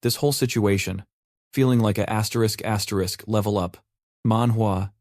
This whole situation, feeling like a level up, Manhwa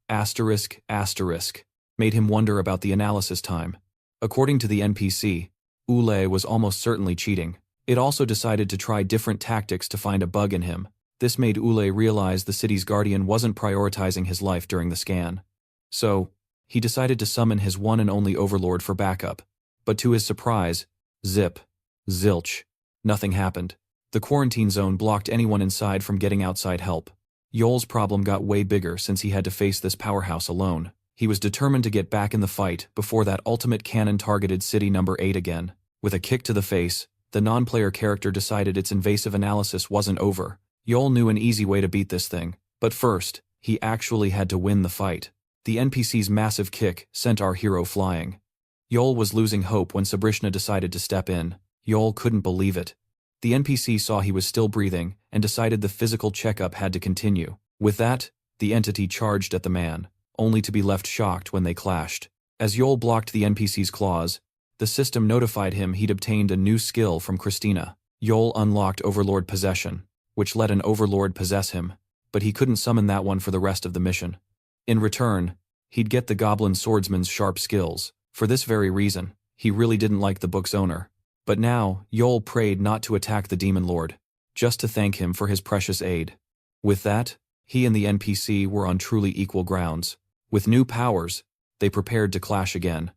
made him wonder about the analysis time. According to the NPC, Ule was almost certainly cheating. It also decided to try different tactics to find a bug in him. This made Ule realize the city's guardian wasn't prioritizing his life during the scan. So, he decided to summon his one and only overlord for backup. But to his surprise, zilch, nothing happened. The quarantine zone blocked anyone inside from getting outside help. Yol's problem got way bigger since he had to face this powerhouse alone. He was determined to get back in the fight before that ultimate cannon targeted city number 8 again. With a kick to the face, the non-player character decided its invasive analysis wasn't over. Yol knew an easy way to beat this thing, but first, he actually had to win the fight. The NPC's massive kick sent our hero flying. Yol was losing hope when Sabrishna decided to step in. Yol couldn't believe it. The NPC saw he was still breathing and decided the physical checkup had to continue. With that, the entity charged at the man, only to be left shocked when they clashed. As Yol blocked the NPC's claws, the system notified him he'd obtained a new skill from Christina. Yol unlocked Overlord Possession, which let an Overlord possess him, but he couldn't summon that one for the rest of the mission. In return, he'd get the Goblin Swordsman's sharp skills. For this very reason, he really didn't like the book's owner. But now, Yol prayed not to attack the Demon Lord, just to thank him for his precious aid. With that, he and the NPC were on truly equal grounds. With new powers, they prepared to clash again.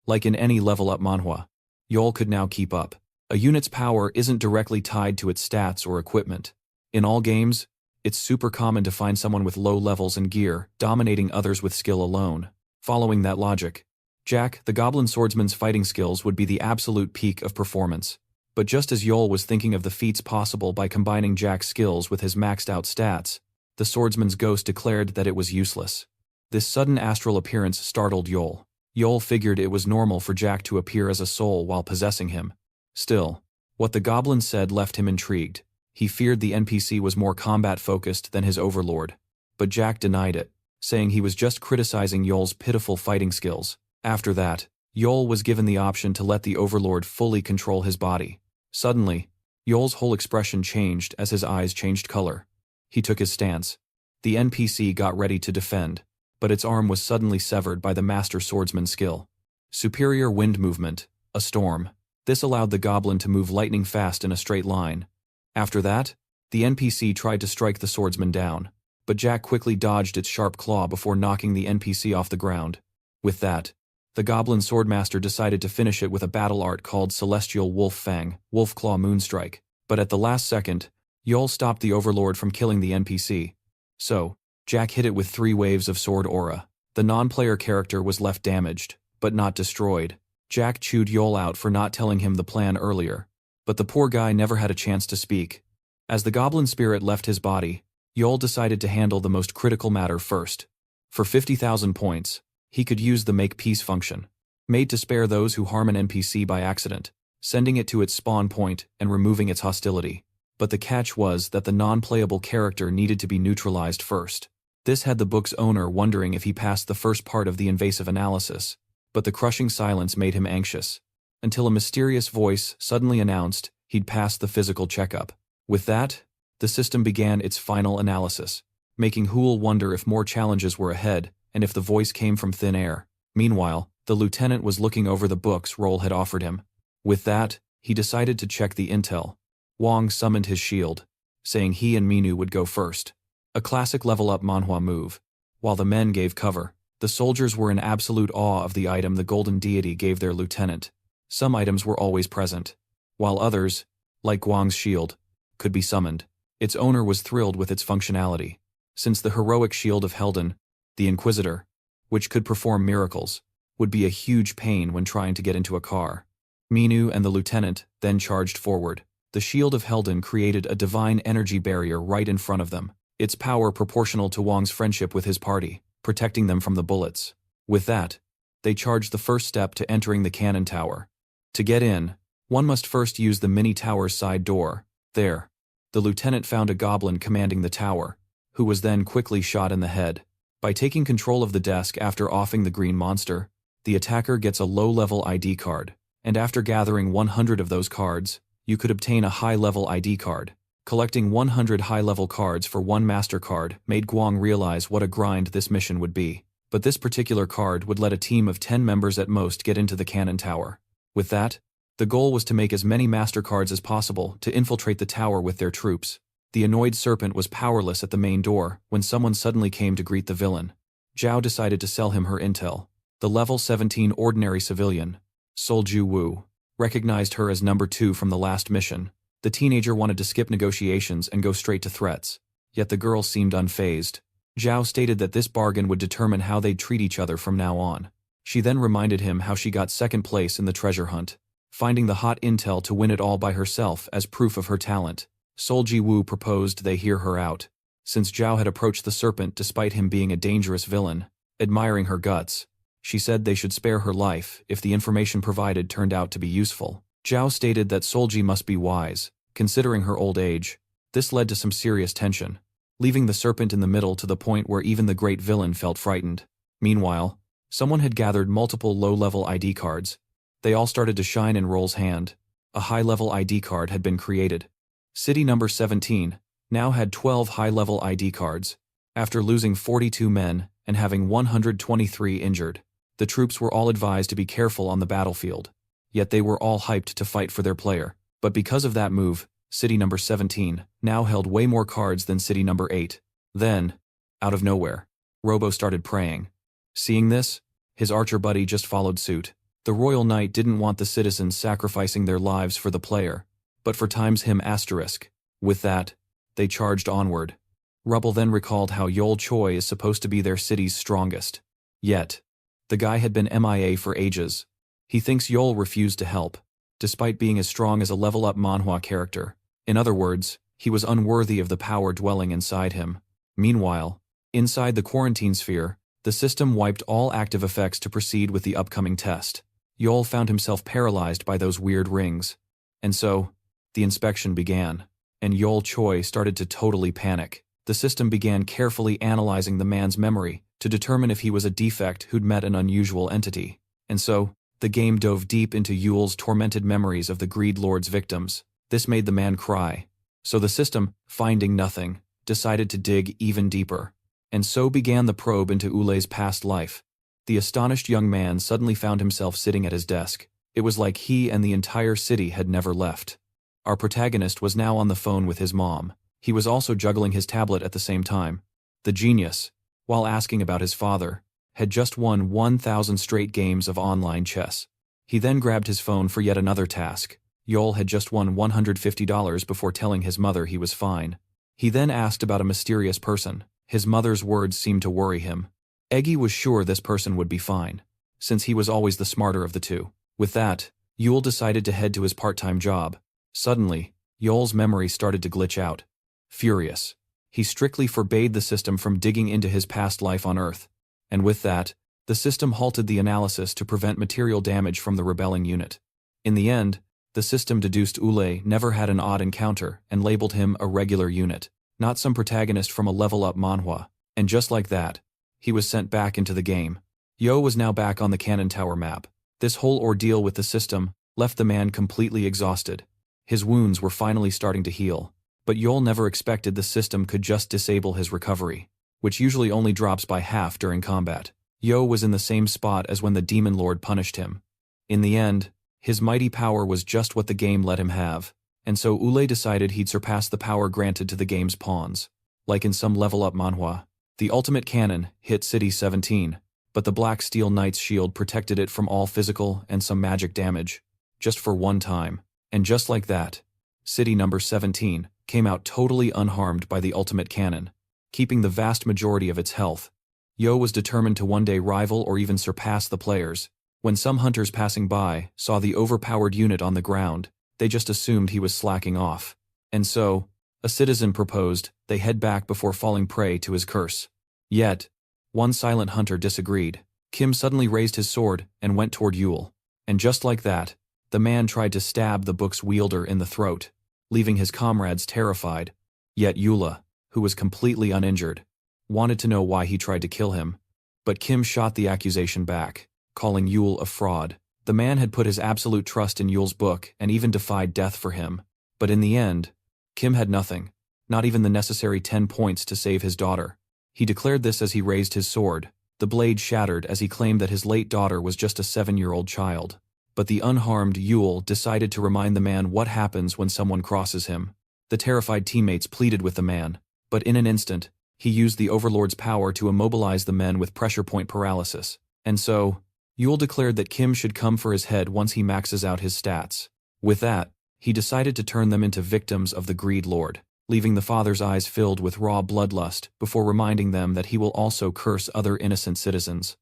Like in any level-up manhwa, Yol could now keep up. A unit's power isn't directly tied to its stats or equipment. In all games, it's super common to find someone with low levels and gear dominating others with skill alone. Following that logic, Jack, the Goblin Swordsman's fighting skills would be the absolute peak of performance. But just as Yol was thinking of the feats possible by combining Jack's skills with his maxed-out stats, the swordsman's ghost declared that it was useless. This sudden astral appearance startled Yol. Yol figured it was normal for Jack to appear as a soul while possessing him. Still, what the goblin said left him intrigued. He feared the NPC was more combat-focused than his overlord. But Jack denied it, saying he was just criticizing Yol's pitiful fighting skills. After that, Yol was given the option to let the overlord fully control his body. Suddenly, Yol's whole expression changed as his eyes changed color. He took his stance. The NPC got ready to defend, but its arm was suddenly severed by the master swordsman's skill. Superior wind movement, a storm. This allowed the goblin to move lightning fast in a straight line. After that, the NPC tried to strike the swordsman down, but Jack quickly dodged its sharp claw before knocking the NPC off the ground. With that, the Goblin Swordmaster decided to finish it with a battle art called Celestial Wolf Fang, Wolf Claw Moonstrike. But at the last second, Yol stopped the Overlord from killing the NPC. So, Jack hit it with 3 waves of sword aura. The non-player character was left damaged, but not destroyed. Jack chewed Yol out for not telling him the plan earlier. But the poor guy never had a chance to speak. As the goblin spirit left his body, Yol decided to handle the most critical matter first. For 50,000 points, he could use the Make Peace function, made to spare those who harm an NPC by accident, sending it to its spawn point and removing its hostility. But the catch was that the non-playable character needed to be neutralized first. This had the book's owner wondering if he passed the first part of the invasive analysis, but the crushing silence made him anxious, until a mysterious voice suddenly announced he'd passed the physical checkup. With that, the system began its final analysis, making Hool wonder if more challenges were ahead, and if the voice came from thin air. Meanwhile, the lieutenant was looking over the books Roll had offered him. With that, he decided to check the intel. Wong summoned his shield, saying he and Minu would go first. A classic level-up manhwa move. While the men gave cover, the soldiers were in absolute awe of the item the Golden Deity gave their lieutenant. Some items were always present, while others, like Guang's shield, could be summoned. Its owner was thrilled with its functionality, since the heroic shield of Heldon, the Inquisitor, which could perform miracles, would be a huge pain when trying to get into a car. Minu and the lieutenant then charged forward. The shield of Heldon created a divine energy barrier right in front of them, its power proportional to Wong's friendship with his party, protecting them from the bullets. With that, they charged the first step to entering the cannon tower. To get in, one must first use the mini tower's side door. There, the lieutenant found a goblin commanding the tower, who was then quickly shot in the head. By taking control of the desk after offing the green monster, the attacker gets a low-level ID card, and after gathering 100 of those cards, you could obtain a high-level ID card. Collecting 100 high-level cards for one master card made Guang realize what a grind this mission would be. But this particular card would let a team of 10 members at most get into the cannon tower. With that, the goal was to make as many master cards as possible to infiltrate the tower with their troops. The annoyed serpent was powerless at the main door when someone suddenly came to greet the villain. Zhao decided to sell him her intel. The level 17 ordinary civilian, Solju Wu, recognized her as number 2 from the last mission. The teenager wanted to skip negotiations and go straight to threats. Yet the girl seemed unfazed. Zhao stated that this bargain would determine how they'd treat each other from now on. She then reminded him how she got second place in the treasure hunt, finding the hot intel to win it all by herself as proof of her talent. Solji Wu proposed they hear her out, since Zhao had approached the serpent despite him being a dangerous villain. Admiring her guts, she said they should spare her life if the information provided turned out to be useful. Zhao stated that Solji must be wise, considering her old age. This led to some serious tension, leaving the serpent in the middle to the point where even the great villain felt frightened. Meanwhile, someone had gathered multiple low-level ID cards. They all started to shine in Roll's hand. A high-level ID card had been created. City number 17 now had 12 high-level ID cards. After losing 42 men and having 123 injured, the troops were all advised to be careful on the battlefield. Yet they were all hyped to fight for their player. But because of that move, City number 17 now held way more cards than City number 8. Then, out of nowhere, Robo started praying. Seeing this, his archer buddy just followed suit. The Royal Knight didn't want the citizens sacrificing their lives for the player, but for times him asterisk. With that, they charged onward. Rubble then recalled how Yol Choy is supposed to be their city's strongest. Yet, the guy had been MIA for ages. He thinks Yol refused to help, despite being as strong as a level-up Manhwa character. In other words, he was unworthy of the power dwelling inside him. Meanwhile, inside the quarantine sphere, the system wiped all active effects to proceed with the upcoming test. Yol found himself paralyzed by those weird rings. And so, the inspection began, and Yol Choy started to totally panic. The system began carefully analyzing the man's memory to determine if he was a defect who'd met an unusual entity. And so, the game dove deep into Yul's tormented memories of the Greed Lord's victims. This made the man cry. So the system, finding nothing, decided to dig even deeper. And so began the probe into Ule's past life. The astonished young man suddenly found himself sitting at his desk. It was like he and the entire city had never left. Our protagonist was now on the phone with his mom. He was also juggling his tablet at the same time. The genius, while asking about his father, had just won 1,000 straight games of online chess. He then grabbed his phone for yet another task. Yol had just won $150 before telling his mother he was fine. He then asked about a mysterious person. His mother's words seemed to worry him. Eggy was sure this person would be fine, since he was always the smarter of the two. With that, Yul decided to head to his part-time job. Suddenly, Yol's memory started to glitch out. Furious, he strictly forbade the system from digging into his past life on Earth. And with that, the system halted the analysis to prevent material damage from the rebelling unit. In the end, the system deduced Ule never had an odd encounter and labeled him a regular unit, not some protagonist from a level-up manhwa. And just like that, he was sent back into the game. Yo was now back on the cannon tower map. This whole ordeal with the system left the man completely exhausted. His wounds were finally starting to heal, but Yol never expected the system could just disable his recovery, which usually only drops by half during combat. Yo was in the same spot as when the Demon Lord punished him. In the end, his mighty power was just what the game let him have, and so Ule decided he'd surpass the power granted to the game's pawns. Like in some level-up manhwa, the ultimate cannon hit City 17, but the Black Steel Knight's shield protected it from all physical and some magic damage, just for one time. And just like that, City number 17 came out totally unharmed by the ultimate cannon, keeping the vast majority of its health. Yo was determined to one day rival or even surpass the players. When some hunters passing by saw the overpowered unit on the ground, they just assumed he was slacking off. And so, a citizen proposed they head back before falling prey to his curse. Yet, one silent hunter disagreed. Kim suddenly raised his sword and went toward Yul. And just like that, the man tried to stab the book's wielder in the throat, leaving his comrades terrified. Yet Yula, who was completely uninjured, wanted to know why he tried to kill him. But Kim shot the accusation back, calling Yul a fraud. The man had put his absolute trust in Yul's book and even defied death for him. But in the end, Kim had nothing, not even the necessary 10 points to save his daughter. He declared this as he raised his sword. The blade shattered as he claimed that his late daughter was just a 7-year-old child. But the unharmed Yol decided to remind the man what happens when someone crosses him. The terrified teammates pleaded with the man, but in an instant, he used the Overlord's power to immobilize the men with pressure point paralysis. And so, Yol declared that Kim should come for his head once he maxes out his stats. With that, he decided to turn them into victims of the Greed Lord, leaving the father's eyes filled with raw bloodlust before reminding them that he will also curse other innocent citizens.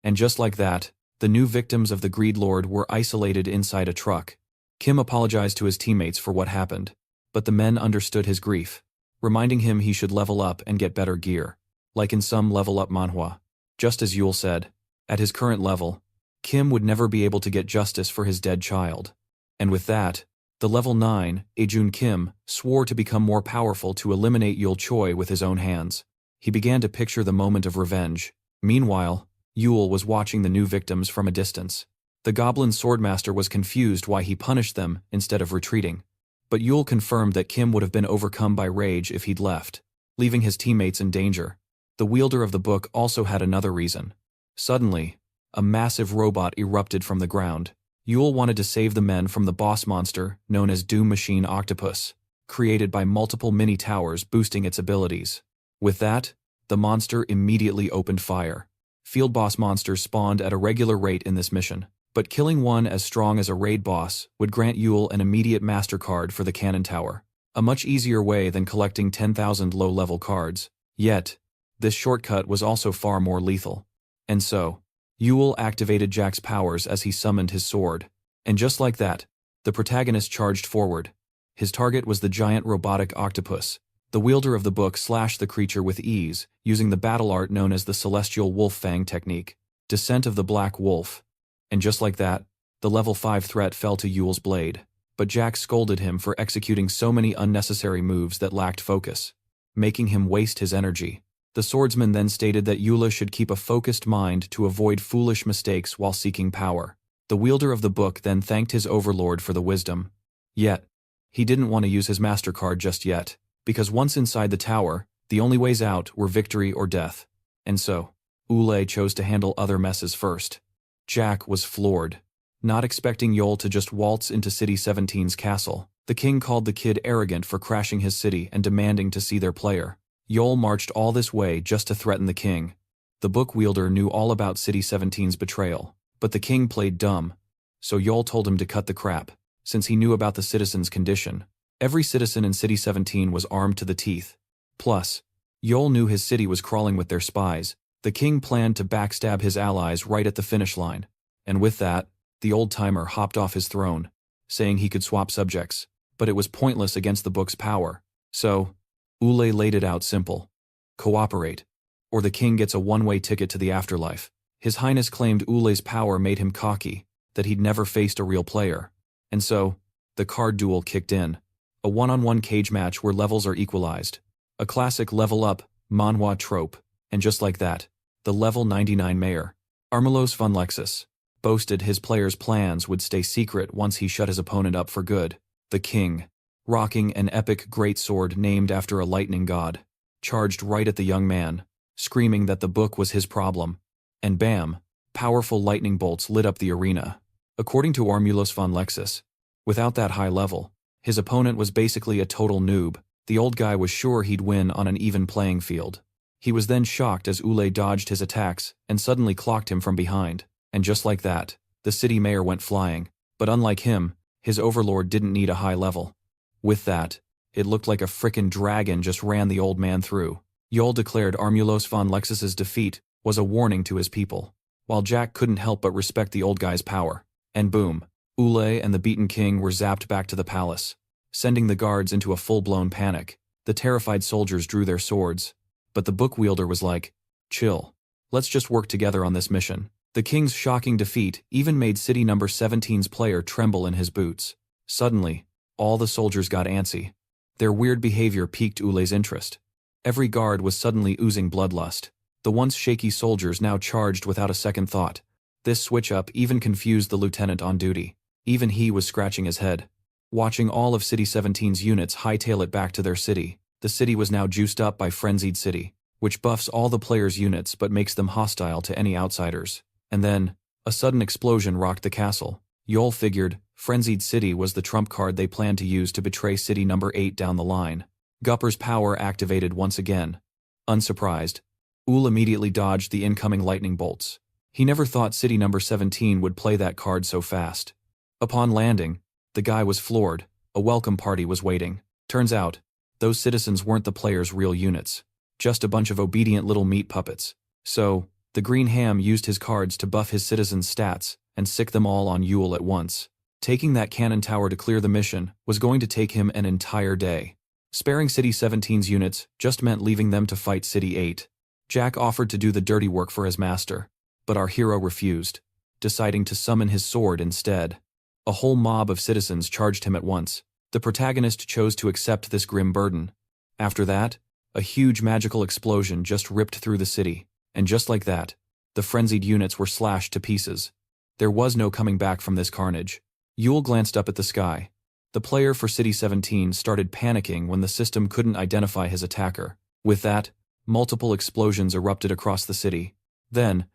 And just like that, the new victims of the Greed Lord were isolated inside a truck. Kim apologized to his teammates for what happened, but the men understood his grief, reminding him he should level up and get better gear, like in some level-up manhwa. Just as Yol said, at his current level, Kim would never be able to get justice for his dead child. And with that, the level 9, Ajun Kim, swore to become more powerful to eliminate Yol Choy with his own hands. He began to picture the moment of revenge. Meanwhile, Yol was watching the new victims from a distance. The goblin swordmaster was confused why he punished them instead of retreating. But Yol confirmed that Kim would have been overcome by rage if he'd left, leaving his teammates in danger. The wielder of the book also had another reason. Suddenly, a massive robot erupted from the ground. Yol wanted to save the men from the boss monster known as Doom Machine Octopus, created by multiple mini-towers boosting its abilities. With that, the monster immediately opened fire. Field boss monsters spawned at a regular rate in this mission, but killing one as strong as a raid boss would grant Yol an immediate master card for the cannon tower, a much easier way than collecting 10,000 low-level cards. Yet, this shortcut was also far more lethal. And so, Yol activated Jack's powers as he summoned his sword. And just like that, the protagonist charged forward. His target was the giant robotic octopus. The wielder of the book slashed the creature with ease, using the battle art known as the Celestial Wolf Fang technique, Descent of the Black Wolf. And just like that, the level 5 threat fell to Yol's blade. But Jack scolded him for executing so many unnecessary moves that lacked focus, making him waste his energy. The swordsman then stated that Yula should keep a focused mind to avoid foolish mistakes while seeking power. The wielder of the book then thanked his overlord for the wisdom. Yet, he didn't want to use his master card just yet, because once inside the tower, the only ways out were victory or death. And so, Ule chose to handle other messes first. Jack was floored. Not expecting Yol to just waltz into City 17's castle, the king called the kid arrogant for crashing his city and demanding to see their player. Yol marched all this way just to threaten the king. The book wielder knew all about City 17's betrayal, but the king played dumb. So Yol told him to cut the crap, since he knew about the citizen's condition. Every citizen in City 17 was armed to the teeth. Plus, Yol knew his city was crawling with their spies. The king planned to backstab his allies right at the finish line. And with that, the old-timer hopped off his throne, saying he could swap subjects, but it was pointless against the book's power. So, Ule laid it out simple. Cooperate, or the king gets a one-way ticket to the afterlife. His Highness claimed Ule's power made him cocky, that he'd never faced a real player. And so, the card duel kicked in. A one-on-one cage match where levels are equalized. A classic level-up, manhwa trope. And just like that, the level 99 mayor, Armelos von Lexus, boasted his player's plans would stay secret once he shut his opponent up for good. The king, rocking an epic greatsword named after a lightning god, charged right at the young man, screaming that the book was his problem. And bam, powerful lightning bolts lit up the arena. According to Armelos von Lexus, without that high level, his opponent was basically a total noob. The old guy was sure he'd win on an even playing field. He was then shocked as Ule dodged his attacks and suddenly clocked him from behind. And just like that, the city mayor went flying. But unlike him, his overlord didn't need a high level. With that, it looked like a frickin' dragon just ran the old man through. Yol declared Armelos von Lexus's defeat was a warning to his people, while Jack couldn't help but respect the old guy's power. And boom, Ule and the beaten king were zapped back to the palace, sending the guards into a full-blown panic. The terrified soldiers drew their swords, but the book wielder was like, chill, let's just work together on this mission. The king's shocking defeat even made city number 17's player tremble in his boots. Suddenly, all the soldiers got antsy. Their weird behavior piqued Ule's interest. Every guard was suddenly oozing bloodlust. The once shaky soldiers now charged without a second thought. This switch-up even confused the lieutenant on duty. Even he was scratching his head. watching all of City 17's units hightail it back to their city. The city was now juiced up by Frenzied City, which buffs all the players' units but makes them hostile to any outsiders. And then, a sudden explosion rocked the castle. Yol figured Frenzied City was the trump card they planned to use to betray City number 8 down the line. Gupper's power activated once again. Unsurprised, Ul immediately dodged the incoming lightning bolts. He never thought City number 17 would play that card so fast. Upon landing, the guy was floored. A welcome party was waiting. Turns out, those citizens weren't the players' real units. Just a bunch of obedient little meat puppets. So, the Green Ham used his cards to buff his citizens' stats and sick them all on Yul at once. Taking that cannon tower to clear the mission was going to take him an entire day. Sparing City 17's units just meant leaving them to fight City 8. Jack offered to do the dirty work for his master, but our hero refused, deciding to summon his sword instead. A whole mob of citizens charged him at once. The protagonist chose to accept this grim burden. After that, a huge magical explosion just ripped through the city, and just like that, the frenzied units were slashed to pieces. There was no coming back from this carnage. Yul glanced up at the sky. The player for City 17 started panicking when the system couldn't identify his attacker. With that, multiple explosions erupted across the city. Then,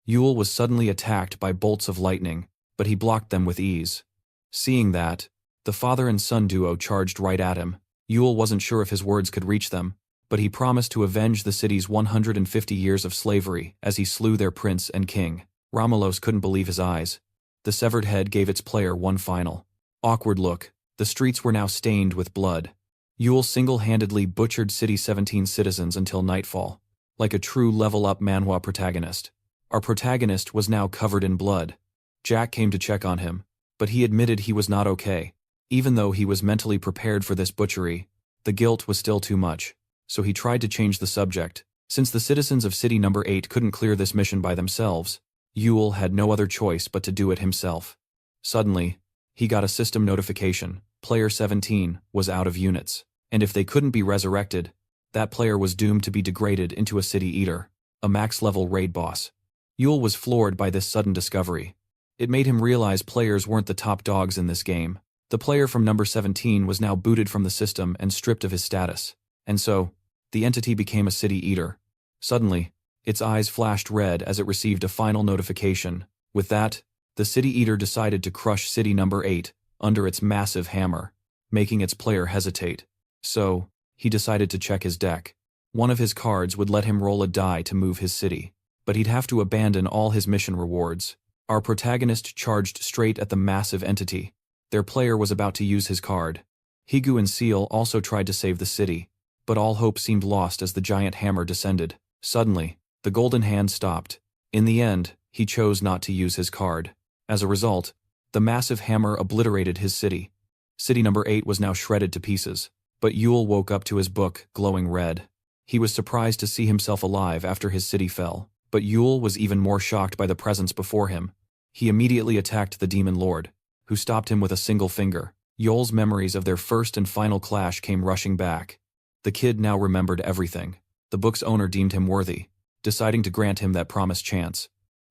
Yul was suddenly attacked by bolts of lightning, but he blocked them with ease. Seeing that, the father and son duo charged right at him. Yul wasn't sure if his words could reach them, but he promised to avenge the city's 150 years of slavery as he slew their prince and king. Romulos couldn't believe his eyes. The severed head gave its player one final, awkward look. The streets were now stained with blood. Yul single-handedly butchered City 17 citizens until nightfall, like a true level-up Manhwa protagonist. Our protagonist was now covered in blood. Jack came to check on him, but he admitted he was not okay. Even though he was mentally prepared for this butchery, the guilt was still too much, so he tried to change the subject. Since the citizens of City number 8 couldn't clear this mission by themselves, Yul had no other choice but to do it himself. Suddenly, he got a system notification. Player 17 was out of units, and if they couldn't be resurrected, that player was doomed to be degraded into a City Eater, a max-level raid boss. Yul was floored by this sudden discovery. It made him realize players weren't the top dogs in this game. The player from number 17 was now booted from the system and stripped of his status, and so, the entity became a City Eater. Suddenly, its eyes flashed red as it received a final notification. With that, the City Eater decided to crush City number 8 under its massive hammer, making its player hesitate. So, he decided to check his deck. One of his cards would let him roll a die to move his city, but he'd have to abandon all his mission rewards. Our protagonist charged straight at the massive entity. Their player was about to use his card. Hiju and Seal also tried to save the city, but all hope seemed lost as the giant hammer descended. Suddenly, the golden hand stopped. In the end, he chose not to use his card. As a result, the massive hammer obliterated his city. City number 8 was now shredded to pieces, but Yul woke up to his book glowing red. He was surprised to see himself alive after his city fell, but Yul was even more shocked by the presence before him. He immediately attacked the Demon Lord, who stopped him with a single finger. Yul's memories of their first and final clash came rushing back. The kid now remembered everything. The book's owner deemed him worthy, deciding to grant him that promised chance.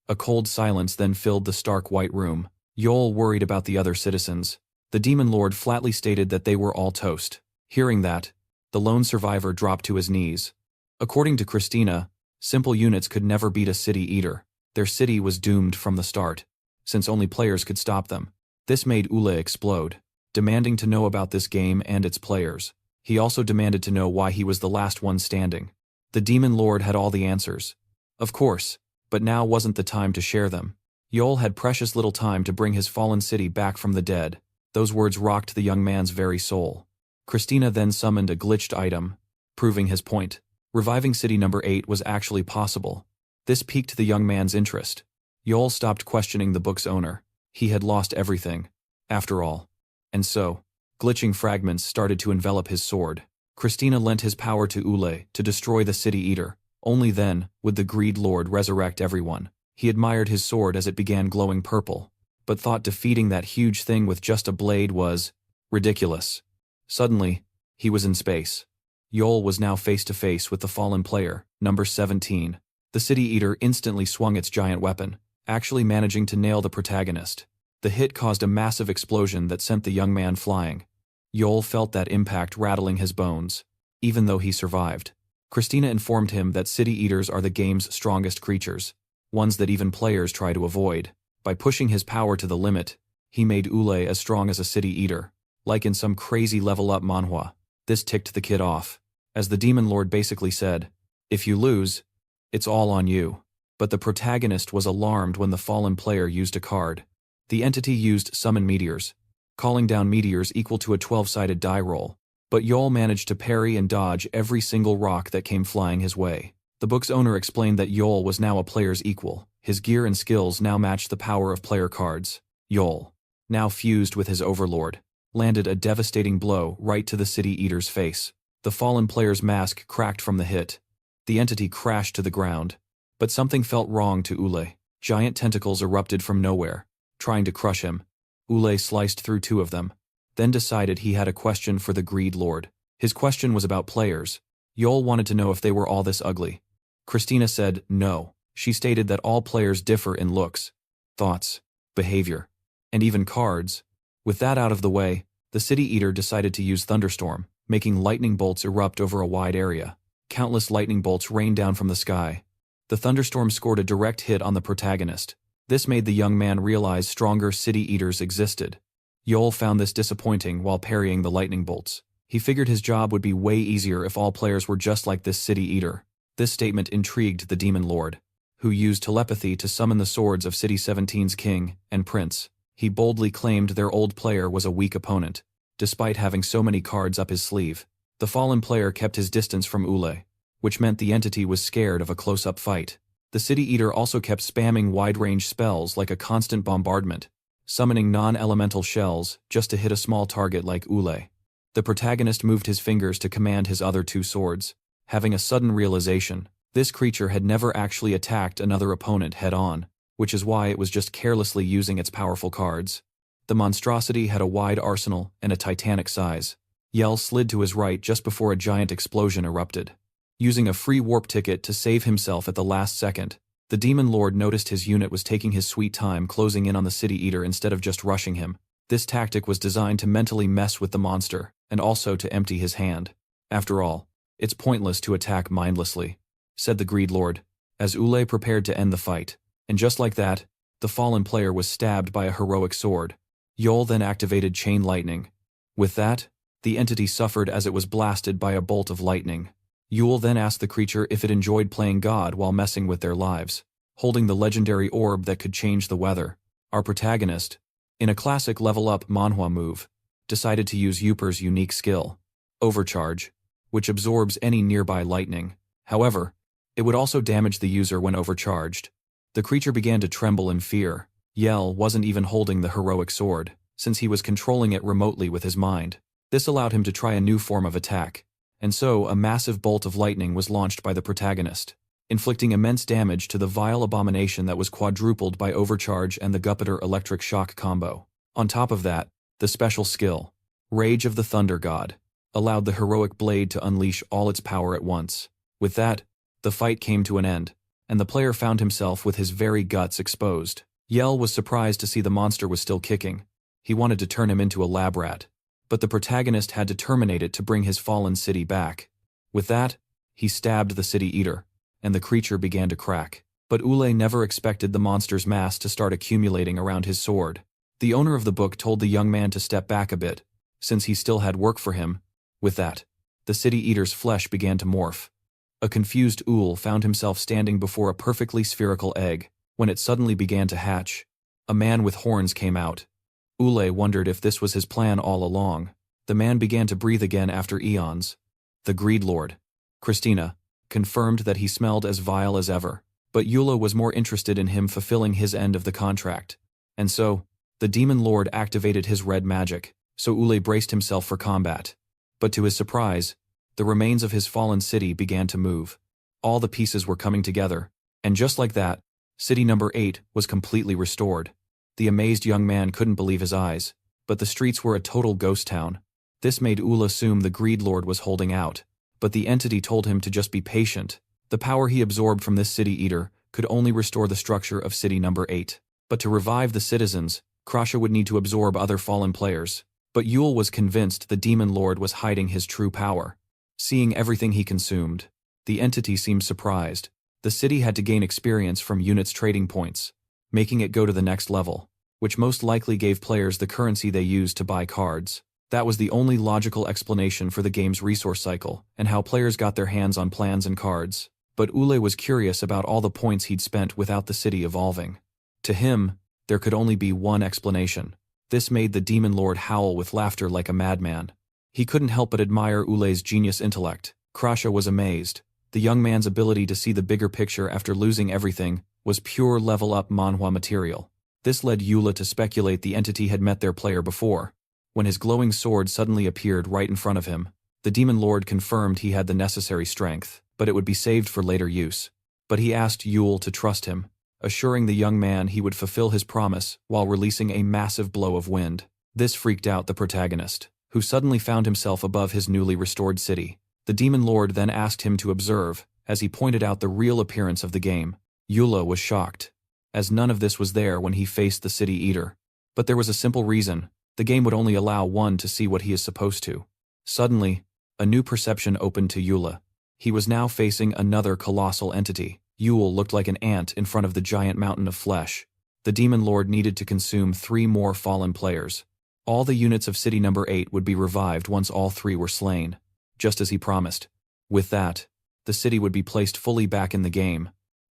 A cold silence then filled the stark white room. Yol worried about the other citizens. The Demon Lord flatly stated that they were all toast. Hearing that, the lone survivor dropped to his knees. According to Christina, simple units could never beat a City Eater. Their city was doomed from the start, since only players could stop them. This made Ule explode, demanding to know about this game and its players. He also demanded to know why he was the last one standing. The Demon Lord had all the answers. Of course, but now wasn't the time to share them. Yol had precious little time to bring his fallen city back from the dead. Those words rocked the young man's very soul. Christina then summoned a glitched item, proving his point. Reviving City number 8 was actually possible. This piqued the young man's interest. Yol stopped questioning the book's owner. He had lost everything, after all. And so, glitching fragments started to envelop his sword. Christina lent his power to Ule to destroy the City Eater. Only then would the Greed Lord resurrect everyone. He admired his sword as it began glowing purple, but thought defeating that huge thing with just a blade was ridiculous. Suddenly, he was in space. Yol was now face to face with the fallen player, number 17. The City Eater instantly swung its giant weapon, actually managing to nail the protagonist. The hit caused a massive explosion that sent the young man flying. Yol felt that impact rattling his bones. Even though he survived, Christina informed him that city eaters are the game's strongest creatures, ones that even players try to avoid. By pushing his power to the limit, he made Ule as strong as a city eater, like in some crazy level-up manhwa. This ticked the kid off, as the demon lord basically said, "If you lose, it's all on you." But the protagonist was alarmed when the fallen player used a card. The entity used summon meteors, calling down meteors equal to a 12-sided die roll. But Yol managed to parry and dodge every single rock that came flying his way. The book's owner explained that Yol was now a player's equal. His gear and skills now matched the power of player cards. Yol, now fused with his overlord, landed a devastating blow right to the city eater's face. The fallen player's mask cracked from the hit. The entity crashed to the ground. But something felt wrong to Ule. Giant tentacles erupted from nowhere, trying to crush him. Ule sliced through 2 of them, then decided he had a question for the Greed Lord. His question was about players. Yol wanted to know if they were all this ugly. Christina said no. She stated that all players differ in looks, thoughts, behavior, and even cards. With that out of the way, the City Eater decided to use Thunderstorm, making lightning bolts erupt over a wide area. Countless lightning bolts rained down from the sky. The thunderstorm scored a direct hit on the protagonist. This made the young man realize stronger City Eaters existed. Yol found this disappointing while parrying the lightning bolts. He figured his job would be way easier if all players were just like this City Eater. This statement intrigued the Demon Lord, who used telepathy to summon the swords of City 17's king and prince. He boldly claimed their old player was a weak opponent, despite having so many cards up his sleeve. The fallen player kept his distance from Ule, which meant the entity was scared of a close-up fight. The City Eater also kept spamming wide-range spells like a constant bombardment, summoning non-elemental shells just to hit a small target like Ule. The protagonist moved his fingers to command his other 2 swords, having a sudden realization. This creature had never actually attacked another opponent head-on, which is why it was just carelessly using its powerful cards. The monstrosity had a wide arsenal and a titanic size. Yel slid to his right just before a giant explosion erupted. Using a free warp ticket to save himself at the last second, the Demon Lord noticed his unit was taking his sweet time closing in on the City Eater instead of just rushing him. This tactic was designed to mentally mess with the monster, and also to empty his hand. After all, it's pointless to attack mindlessly, said the Greed Lord, as Ule prepared to end the fight. And just like that, the fallen player was stabbed by a heroic sword. Yol then activated Chain Lightning. With that, the entity suffered as it was blasted by a bolt of lightning. Yul then asked the creature if it enjoyed playing God while messing with their lives, holding the legendary orb that could change the weather. Our protagonist, in a classic level-up Manhwa move, decided to use Yuper's unique skill, Overcharge, which absorbs any nearby lightning. However, it would also damage the user when overcharged. The creature began to tremble in fear. Yel wasn't even holding the heroic sword, since he was controlling it remotely with his mind. This allowed him to try a new form of attack, and so a massive bolt of lightning was launched by the protagonist, inflicting immense damage to the vile abomination that was quadrupled by Overcharge and the Guppeter electric shock combo. On top of that, the special skill, Rage of the Thunder God, allowed the heroic blade to unleash all its power at once. With that, the fight came to an end, and the player found himself with his very guts exposed. Yel was surprised to see the monster was still kicking. He wanted to turn him into a lab rat, but the protagonist had to terminate it to bring his fallen city back. With that, he stabbed the City Eater, and the creature began to crack. But Ule never expected the monster's mass to start accumulating around his sword. The owner of the book told the young man to step back a bit, since he still had work for him. With that, the City Eater's flesh began to morph. A confused Ule found himself standing before a perfectly spherical egg, when it suddenly began to hatch. A man with horns came out. Ule wondered if this was his plan all along. The man began to breathe again after eons. The Greed Lord, Christina, confirmed that he smelled as vile as ever, but Eula was more interested in him fulfilling his end of the contract. And so, the Demon Lord activated his red magic, so Ule braced himself for combat. But to his surprise, the remains of his fallen city began to move. All the pieces were coming together, and just like that, City number 8 was completely restored. The amazed young man couldn't believe his eyes, but the streets were a total ghost town. This made Ule assume the Greed Lord was holding out, but the entity told him to just be patient. The power he absorbed from this City Eater could only restore the structure of City number 8. But to revive the citizens, Krasha would need to absorb other fallen players. But Yul was convinced the Demon Lord was hiding his true power. Seeing everything he consumed, the entity seemed surprised. The city had to gain experience from units trading points, making it go to the next level, which most likely gave players the currency they used to buy cards. That was the only logical explanation for the game's resource cycle and how players got their hands on plans and cards. But Ule was curious about all the points he'd spent without the city evolving. To him, there could only be one explanation. This made the Demon Lord howl with laughter like a madman. He couldn't help but admire Ule's genius intellect. Krasha was amazed. The young man's ability to see the bigger picture after losing everything was pure level-up manhwa material. This led Yula to speculate the entity had met their player before. When his glowing sword suddenly appeared right in front of him, the Demon Lord confirmed he had the necessary strength, but it would be saved for later use. But he asked Yul to trust him, assuring the young man he would fulfill his promise while releasing a massive blow of wind. This freaked out the protagonist, who suddenly found himself above his newly restored city. The Demon Lord then asked him to observe, as he pointed out the real appearance of the game. Yula was shocked, as none of this was there when he faced the City Eater. But there was a simple reason: the game would only allow one to see what he is supposed to. Suddenly, a new perception opened to Yula. He was now facing another colossal entity. Yul looked like an ant in front of the giant mountain of flesh. The Demon Lord needed to consume 3 more fallen players. All the units of City Number 8 would be revived once all 3 were slain, just as he promised. With that, the city would be placed fully back in the game,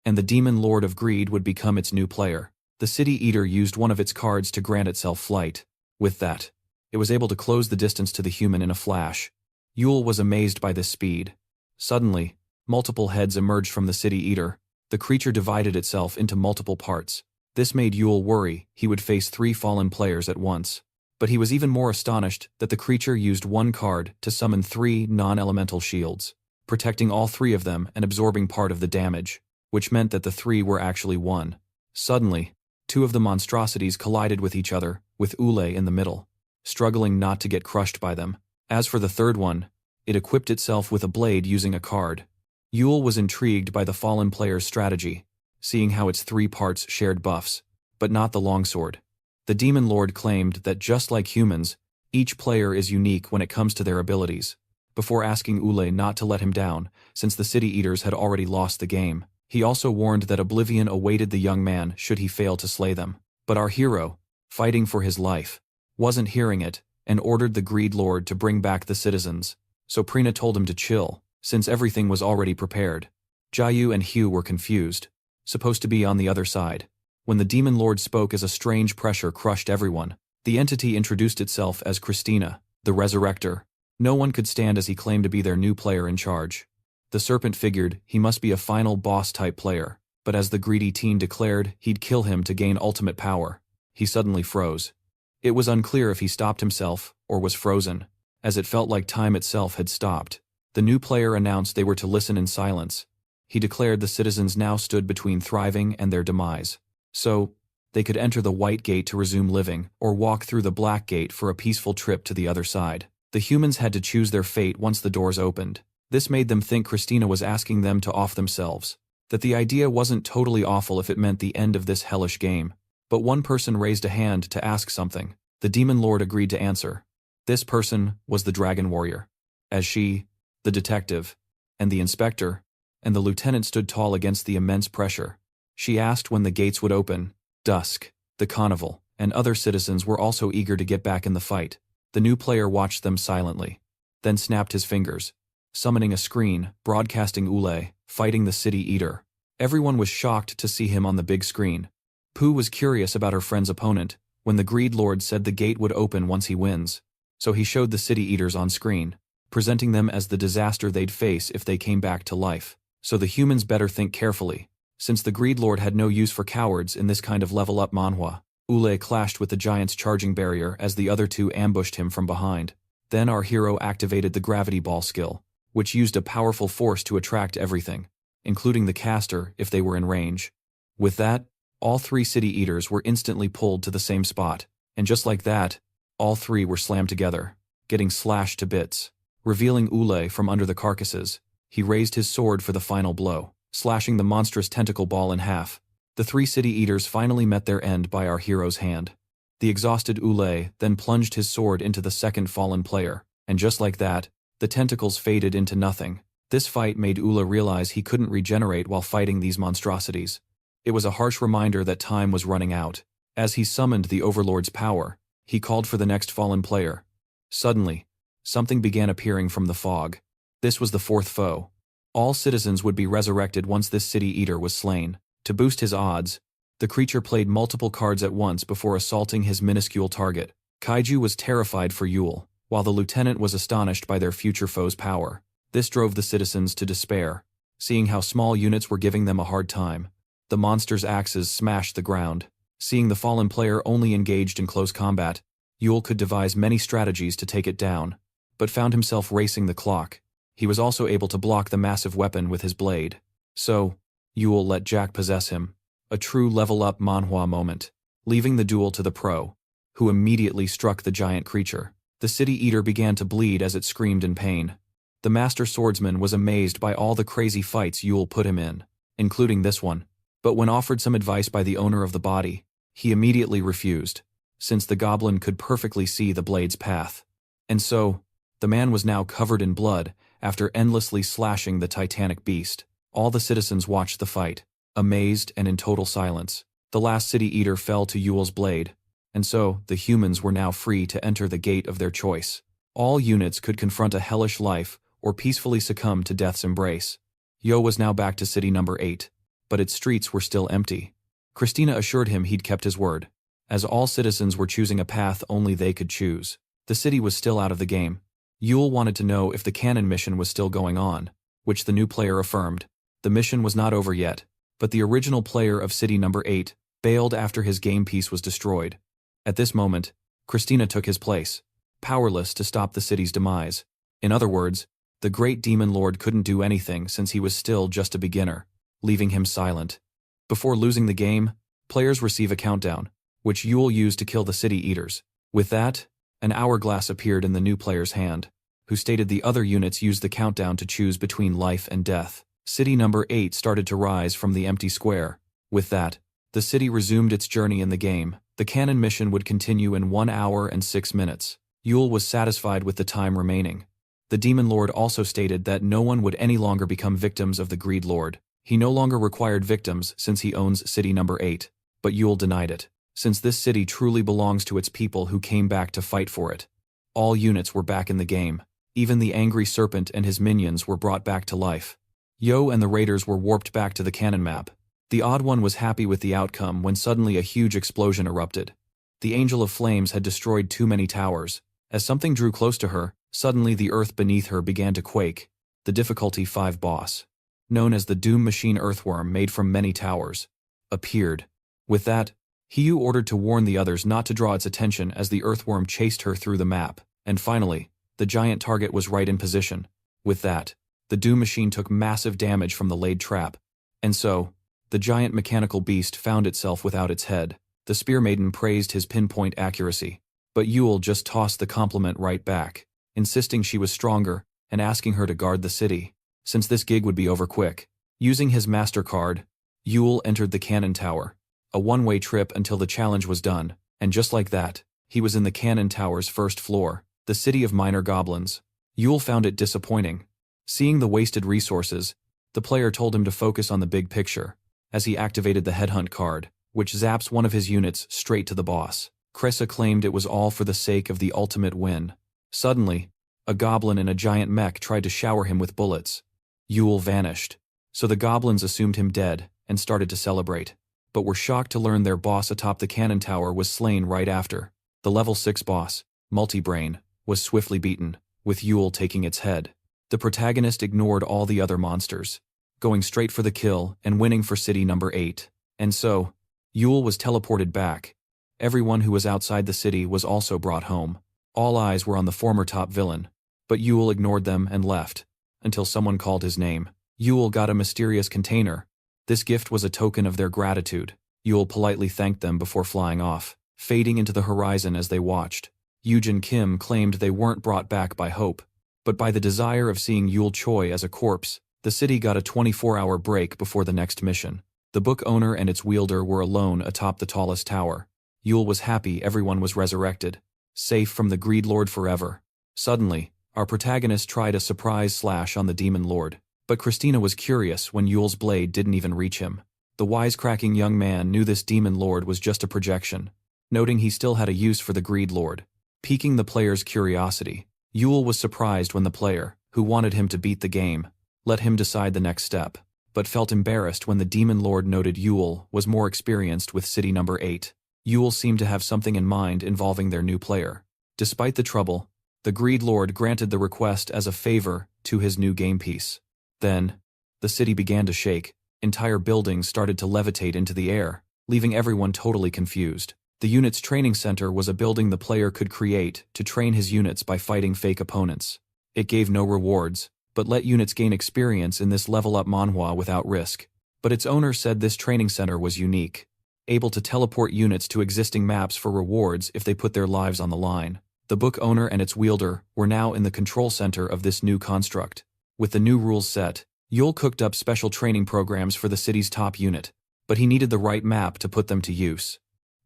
and the Demon Lord of Greed would become its new player. The City Eater used one of its cards to grant itself flight. With that, it was able to close the distance to the human in a flash. Yul was amazed by this speed. Suddenly, multiple heads emerged from the City Eater. The creature divided itself into multiple parts. This made Yul worry he would face 3 fallen players at once. But he was even more astonished that the creature used 1 card to summon 3 non-elemental shields, protecting all 3 of them and absorbing part of the damage, which meant that the 3 were actually 1. Suddenly, 2 of the monstrosities collided with each other, with Ule in the middle, struggling not to get crushed by them. As for the third one, it equipped itself with a blade using a card. Yul was intrigued by the fallen player's strategy, seeing how its 3 parts shared buffs, but not the longsword. The Demon Lord claimed that just like humans, each player is unique when it comes to their abilities. Before asking Ule not to let him down, since the City Eaters had already lost the game, he also warned that oblivion awaited the young man should he fail to slay them. But our hero, fighting for his life, wasn't hearing it, and ordered the Greed Lord to bring back the citizens. So Prina told him to chill, since everything was already prepared. Jayu and Hiju were confused, supposed to be on the other side. When the Demon Lord spoke as a strange pressure crushed everyone, the entity introduced itself as Christina, the Resurrector. No one could stand as he claimed to be their new player in charge. The serpent figured he must be a final boss-type player, but as the greedy teen declared he'd kill him to gain ultimate power, he suddenly froze. It was unclear if he stopped himself or was frozen, as it felt like time itself had stopped. The new player announced they were to listen in silence. He declared the citizens now stood between thriving and their demise. So, they could enter the White Gate to resume living, or walk through the Black Gate for a peaceful trip to the other side. The humans had to choose their fate once the doors opened. This made them think Christina was asking them to off themselves, that the idea wasn't totally awful if it meant the end of this hellish game. But one person raised a hand to ask something. The Demon Lord agreed to answer. This person was the Dragon Warrior. As she, the detective, and the inspector, and the lieutenant stood tall against the immense pressure, she asked when the gates would open. Dusk, the carnival, and other citizens were also eager to get back in the fight. The new player watched them silently, then snapped his fingers, summoning a screen, broadcasting Ule, fighting the City Eater. Everyone was shocked to see him on the big screen. Pooh was curious about her friend's opponent, when the Greed Lord said the gate would open once he wins. So he showed the City Eaters on screen, presenting them as the disaster they'd face if they came back to life. So the humans better think carefully, since the Greed Lord had no use for cowards in this kind of level-up manhwa. Ule clashed with the giant's charging barrier as the other 2 ambushed him from behind. Then our hero activated the gravity ball skill, which used a powerful force to attract everything, including the caster if they were in range. With that, all 3 City Eaters were instantly pulled to the same spot, and just like that, all 3 were slammed together, getting slashed to bits. Revealing Ule from under the carcasses, he raised his sword for the final blow, slashing the monstrous tentacle ball in half. The 3 City Eaters finally met their end by our hero's hand. The exhausted Ulay then plunged his sword into the second fallen player, and just like that, the tentacles faded into nothing. This fight made Ula realize he couldn't regenerate while fighting these monstrosities. It was a harsh reminder that time was running out. As he summoned the Overlord's power, he called for the next fallen player. Suddenly, something began appearing from the fog. This was the fourth foe. All citizens would be resurrected once this city eater was slain. To boost his odds, the creature played multiple cards at once before assaulting his minuscule target. Kaiju was terrified for Yul, while the lieutenant was astonished by their future foe's power. This drove the citizens to despair. Seeing how small units were giving them a hard time, the monster's axes smashed the ground. Seeing the fallen player only engaged in close combat, Yul could devise many strategies to take it down, but found himself racing the clock. He was also able to block the massive weapon with his blade. So, Yul let Jack possess him. A true level-up Manhwa moment, leaving the duel to the pro, who immediately struck the giant creature. The city eater began to bleed as it screamed in pain. The master swordsman was amazed by all the crazy fights Yul put him in, including this one, but when offered some advice by the owner of the body, he immediately refused, since the goblin could perfectly see the blade's path. And so, the man was now covered in blood after endlessly slashing the titanic beast. All the citizens watched the fight, amazed and in total silence. The last city eater fell to Yul's blade, and so the humans were now free to enter the gate of their choice. All units could confront a hellish life or peacefully succumb to death's embrace. Yo was now back to city number 8, but its streets were still empty. Christina assured him he'd kept his word, as all citizens were choosing a path only they could choose. The city was still out of the game. Yul wanted to know if the canon mission was still going on, which the new player affirmed. The mission was not over yet, but the original player of city number 8 bailed after his game piece was destroyed. At this moment, Christina took his place, powerless to stop the city's demise. In other words, the great demon lord couldn't do anything since he was still just a beginner, leaving him silent. Before losing the game, players receive a countdown, which Yul used to kill the city eaters. With that, an hourglass appeared in the new player's hand, who stated the other units used the countdown to choose between life and death. City number 8 started to rise from the empty square. With that, the city resumed its journey in the game. The canon mission would continue in 1 hour and 6 minutes. Yul was satisfied with the time remaining. The demon lord also stated that no one would any longer become victims of the greed lord. He no longer required victims since he owns city number 8, but Yul denied it, since this city truly belongs to its people who came back to fight for it. All units were back in the game. Even the angry serpent and his minions were brought back to life. Yo and the raiders were warped back to the canon map. The odd one was happy with the outcome when suddenly a huge explosion erupted. The Angel of Flames had destroyed too many towers. As something drew close to her, suddenly the earth beneath her began to quake. The difficulty 5 boss, known as the Doom Machine Earthworm made from many towers, appeared. With that, Hiju ordered to warn the others not to draw its attention as the earthworm chased her through the map, and finally, the giant target was right in position. With that, the Doom Machine took massive damage from the laid trap, and so, the giant mechanical beast found itself without its head. The Spear Maiden praised his pinpoint accuracy, but Yul just tossed the compliment right back, insisting she was stronger and asking her to guard the city, since this gig would be over quick. Using his master card, Yul entered the cannon tower, a one-way trip until the challenge was done, and just like that, he was in the cannon tower's first floor, the city of minor goblins. Yul found it disappointing. Seeing the wasted resources, the player told him to focus on the big picture, as he activated the headhunt card, which zaps one of his units straight to the boss. Cressa claimed it was all for the sake of the ultimate win. Suddenly, a goblin in a giant mech tried to shower him with bullets. Yul vanished, so the goblins assumed him dead and started to celebrate, but were shocked to learn their boss atop the cannon tower was slain right after. The level 6 boss, Multibrain, was swiftly beaten, with Yul taking its head. The protagonist ignored all the other monsters, going straight for the kill and winning for city number 8. And so, Yul was teleported back. Everyone who was outside the city was also brought home. All eyes were on the former top villain, but Yul ignored them and left, until someone called his name. Yul got a mysterious container. This gift was a token of their gratitude. Yul politely thanked them before flying off, fading into the horizon as they watched. Yujin Kim claimed they weren't brought back by hope, but by the desire of seeing Yol Choy as a corpse. The city got a 24-hour break before the next mission. The book owner and its wielder were alone atop the tallest tower. Yul was happy everyone was resurrected, safe from the Greed Lord forever. Suddenly, our protagonist tried a surprise slash on the Demon Lord, but Christina was curious when Yul's blade didn't even reach him. The wisecracking young man knew this Demon Lord was just a projection, noting he still had a use for the Greed Lord, piquing the player's curiosity. Yul was surprised when the player, who wanted him to beat the game, let him decide the next step, but felt embarrassed when the Demon Lord noted Yul was more experienced with City Number 8. Yul seemed to have something in mind involving their new player. Despite the trouble, the Greed Lord granted the request as a favor to his new game piece. Then, the city began to shake. Entire buildings started to levitate into the air, leaving everyone totally confused. The unit's training center was a building the player could create to train his units by fighting fake opponents. It gave no rewards, but let units gain experience in this level-up manhwa without risk. But its owner said this training center was unique, able to teleport units to existing maps for rewards if they put their lives on the line. The book owner and its wielder were now in the control center of this new construct. With the new rules set, Yul cooked up special training programs for the city's top unit, but he needed the right map to put them to use.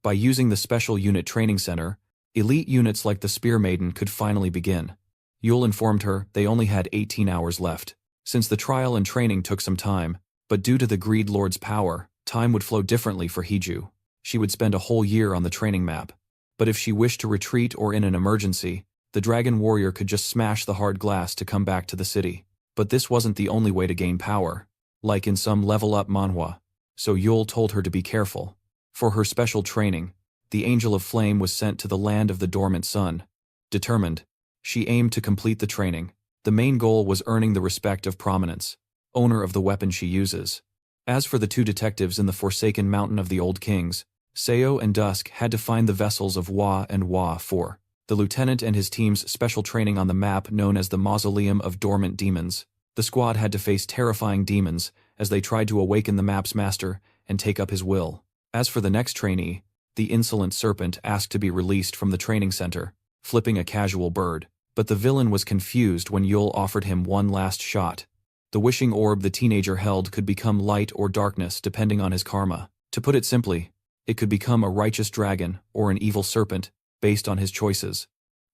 By using the special unit training center, elite units like the Spear Maiden could finally begin. Yul informed her they only had 18 hours left. Since the trial and training took some time, but due to the Greed Lord's power, time would flow differently for Hiju. She would spend a whole year on the training map. But if she wished to retreat or in an emergency, the Dragon Warrior could just smash the hard glass to come back to the city. But this wasn't the only way to gain power, like in some level-up manhwa. So Yul told her to be careful. For her special training, the Angel of Flame was sent to the land of the dormant sun. Determined, she aimed to complete the training. The main goal was earning the respect of prominence, owner of the weapon she uses. As for the two detectives in the Forsaken Mountain of the Old Kings, Seu and Dusk had to find the vessels of Wa and Wa for the lieutenant and his team's special training on the map known as the Mausoleum of Dormant Demons. The squad had to face terrifying demons as they tried to awaken the map's master and take up his will. As for the next trainee, the insolent serpent asked to be released from the training center, flipping a casual bird. But the villain was confused when Yul offered him one last shot. The wishing orb the teenager held could become light or darkness depending on his karma. To put it simply, it could become a righteous dragon or an evil serpent, based on his choices.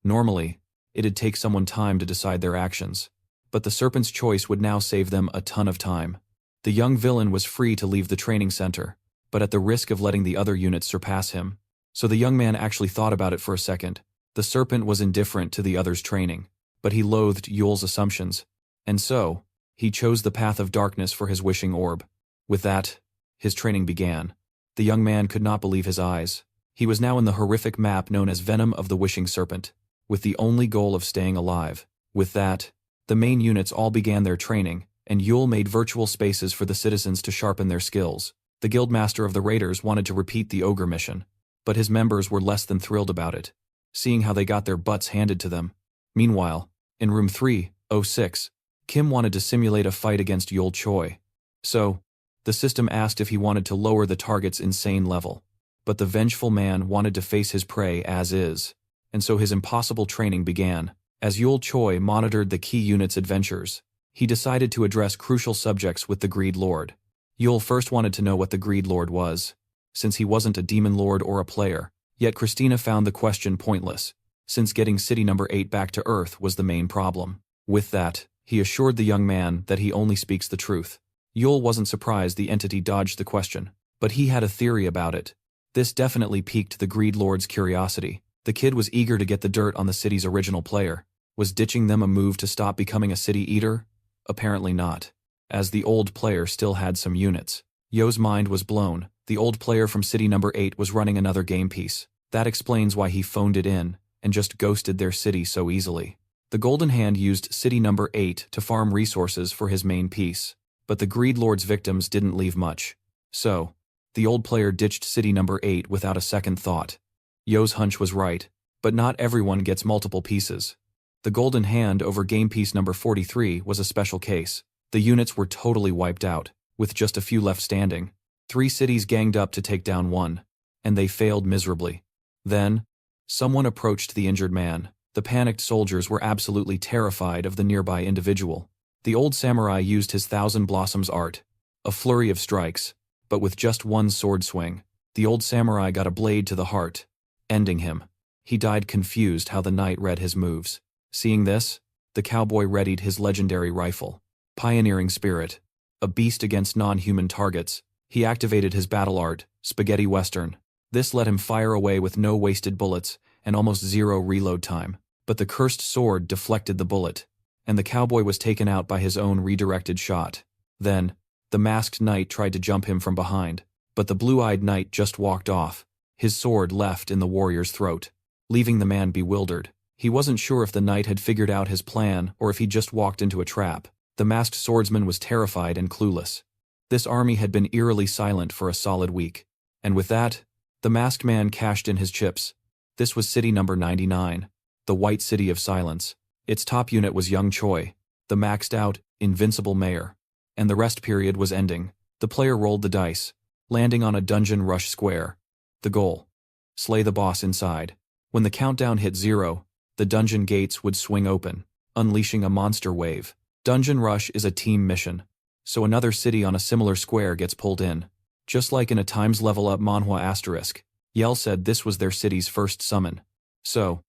Normally, it'd take someone time to decide their actions, but the serpent's choice would now save them a ton of time. The young villain was free to leave the training center, but at the risk of letting the other units surpass him. So the young man actually thought about it for a second. The serpent was indifferent to the other's training, but he loathed Yul's assumptions, and so, he chose the path of darkness for his wishing orb. With that, his training began. The young man could not believe his eyes. He was now in the horrific map known as Venom of the Wishing Serpent, with the only goal of staying alive. With that, the main units all began their training, and Yul made virtual spaces for the citizens to sharpen their skills. The guildmaster of the raiders wanted to repeat the ogre mission, but his members were less than thrilled about it, seeing how they got their butts handed to them. Meanwhile, in room 306, Kim wanted to simulate a fight against Yol Choy. So, the system asked if he wanted to lower the target's insane level. But the vengeful man wanted to face his prey as is, and so his impossible training began. As Yol Choy monitored the key unit's adventures, he decided to address crucial subjects with the Greed Lord. Yul first wanted to know what the Greed Lord was, since he wasn't a demon lord or a player. Yet Christina found the question pointless, since getting City Number 8 back to Earth was the main problem. With that, he assured the young man that he only speaks the truth. Yul wasn't surprised the entity dodged the question, but he had a theory about it. This definitely piqued the Greed Lord's curiosity. The kid was eager to get the dirt on the city's original player. Was ditching them a move to stop becoming a city eater? Apparently not, as the old player still had some units. Yo's mind was blown. The old player from City Number 8 was running another game piece. That explains why he phoned it in and just ghosted their city so easily. The Golden Hand used City Number 8 to farm resources for his main piece, but the Greed Lord's victims didn't leave much. So, the old player ditched City Number 8 without a second thought. Yo's hunch was right, but not everyone gets multiple pieces. The Golden Hand over game piece number 43 was a special case. The units were totally wiped out, with just a few left standing. 3 cities ganged up to take down one, and they failed miserably. Then, someone approached the injured man. The panicked soldiers were absolutely terrified of the nearby individual. The old samurai used his Thousand Blossoms art, a flurry of strikes, but with just one sword swing, The old samurai got a blade to the heart, ending him. He died confused how the knight read his moves. Seeing this, the cowboy readied his legendary rifle. Pioneering spirit. A beast against non-human targets, he activated his battle art, spaghetti western. This let him fire away with no wasted bullets and almost zero reload time. But the cursed sword deflected the bullet, and the cowboy was taken out by his own redirected shot. Then, the masked knight tried to jump him from behind, but the blue-eyed knight just walked off, his sword left in the warrior's throat, leaving the man bewildered. He wasn't sure if the knight had figured out his plan or if he just walked into a trap. The masked swordsman was terrified and clueless. This army had been eerily silent for a solid week. And with that, the masked man cashed in his chips. This was city number 99, the White City of Silence. Its top unit was Yol Choy, the maxed-out, invincible mayor. And the rest period was ending. The player rolled the dice, landing on a dungeon rush square. The goal: slay the boss inside. When the countdown hit 0, the dungeon gates would swing open, unleashing a monster wave. Dungeon Rush is a team mission, so another city on a similar square gets pulled in. Just like in a times level up Manhwa asterisk, Yel said this was their city's first summon. So,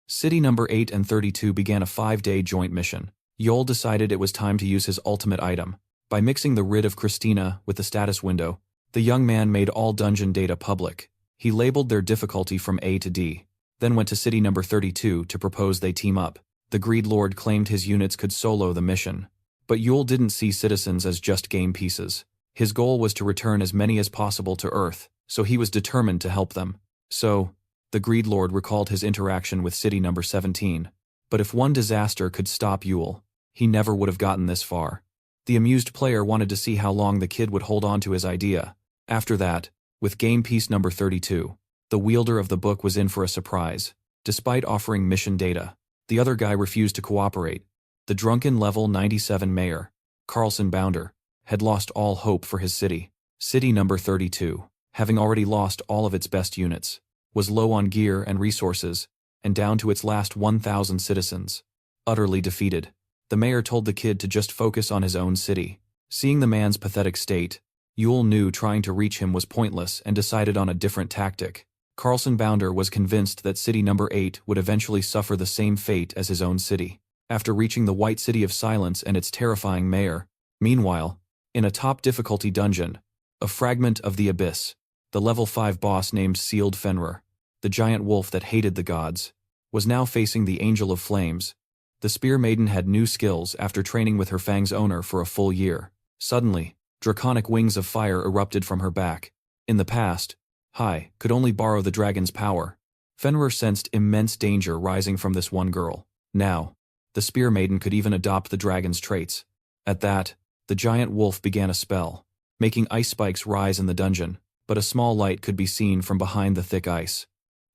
city number 8 and 32 began a 5-day joint mission. Yol decided it was time to use his ultimate item. By mixing the writ of Christina with the status window, the young man made all dungeon data public. He labeled their difficulty from A to D, then went to city number 32 to propose they team up. The Greed Lord claimed his units could solo the mission. But Yul didn't see citizens as just game pieces. His goal was to return as many as possible to Earth, so he was determined to help them. So, the Greed Lord recalled his interaction with city number 17. But if one disaster could stop Yul, he never would have gotten this far. The amused player wanted to see how long the kid would hold on to his idea. After that, with game piece number 32, the wielder of the book was in for a surprise. Despite offering mission data, the other guy refused to cooperate. The drunken level 97 mayor, Carlson Bounder, had lost all hope for his city. City number 32, having already lost all of its best units, was low on gear and resources, and down to its last 1,000 citizens. Utterly defeated, the mayor told the kid to just focus on his own city. Seeing the man's pathetic state, Yul knew trying to reach him was pointless and decided on a different tactic. Carlson Bounder was convinced that city number 8 would eventually suffer the same fate as his own city, after reaching the White City of Silence and its terrifying mayor. Meanwhile, in a top difficulty dungeon, a fragment of the abyss, the level 5 boss named Sealed Fenrir, the giant wolf that hated the gods, was now facing the Angel of Flames. The Spear Maiden had new skills after training with her Fang's owner for a full year. Suddenly, draconic wings of fire erupted from her back. In the past, Hai could only borrow the dragon's power. Fenrir sensed immense danger rising from this one girl. Now, the Spear Maiden could even adopt the dragon's traits. At that, the giant wolf began a spell, making ice spikes rise in the dungeon, but a small light could be seen from behind the thick ice.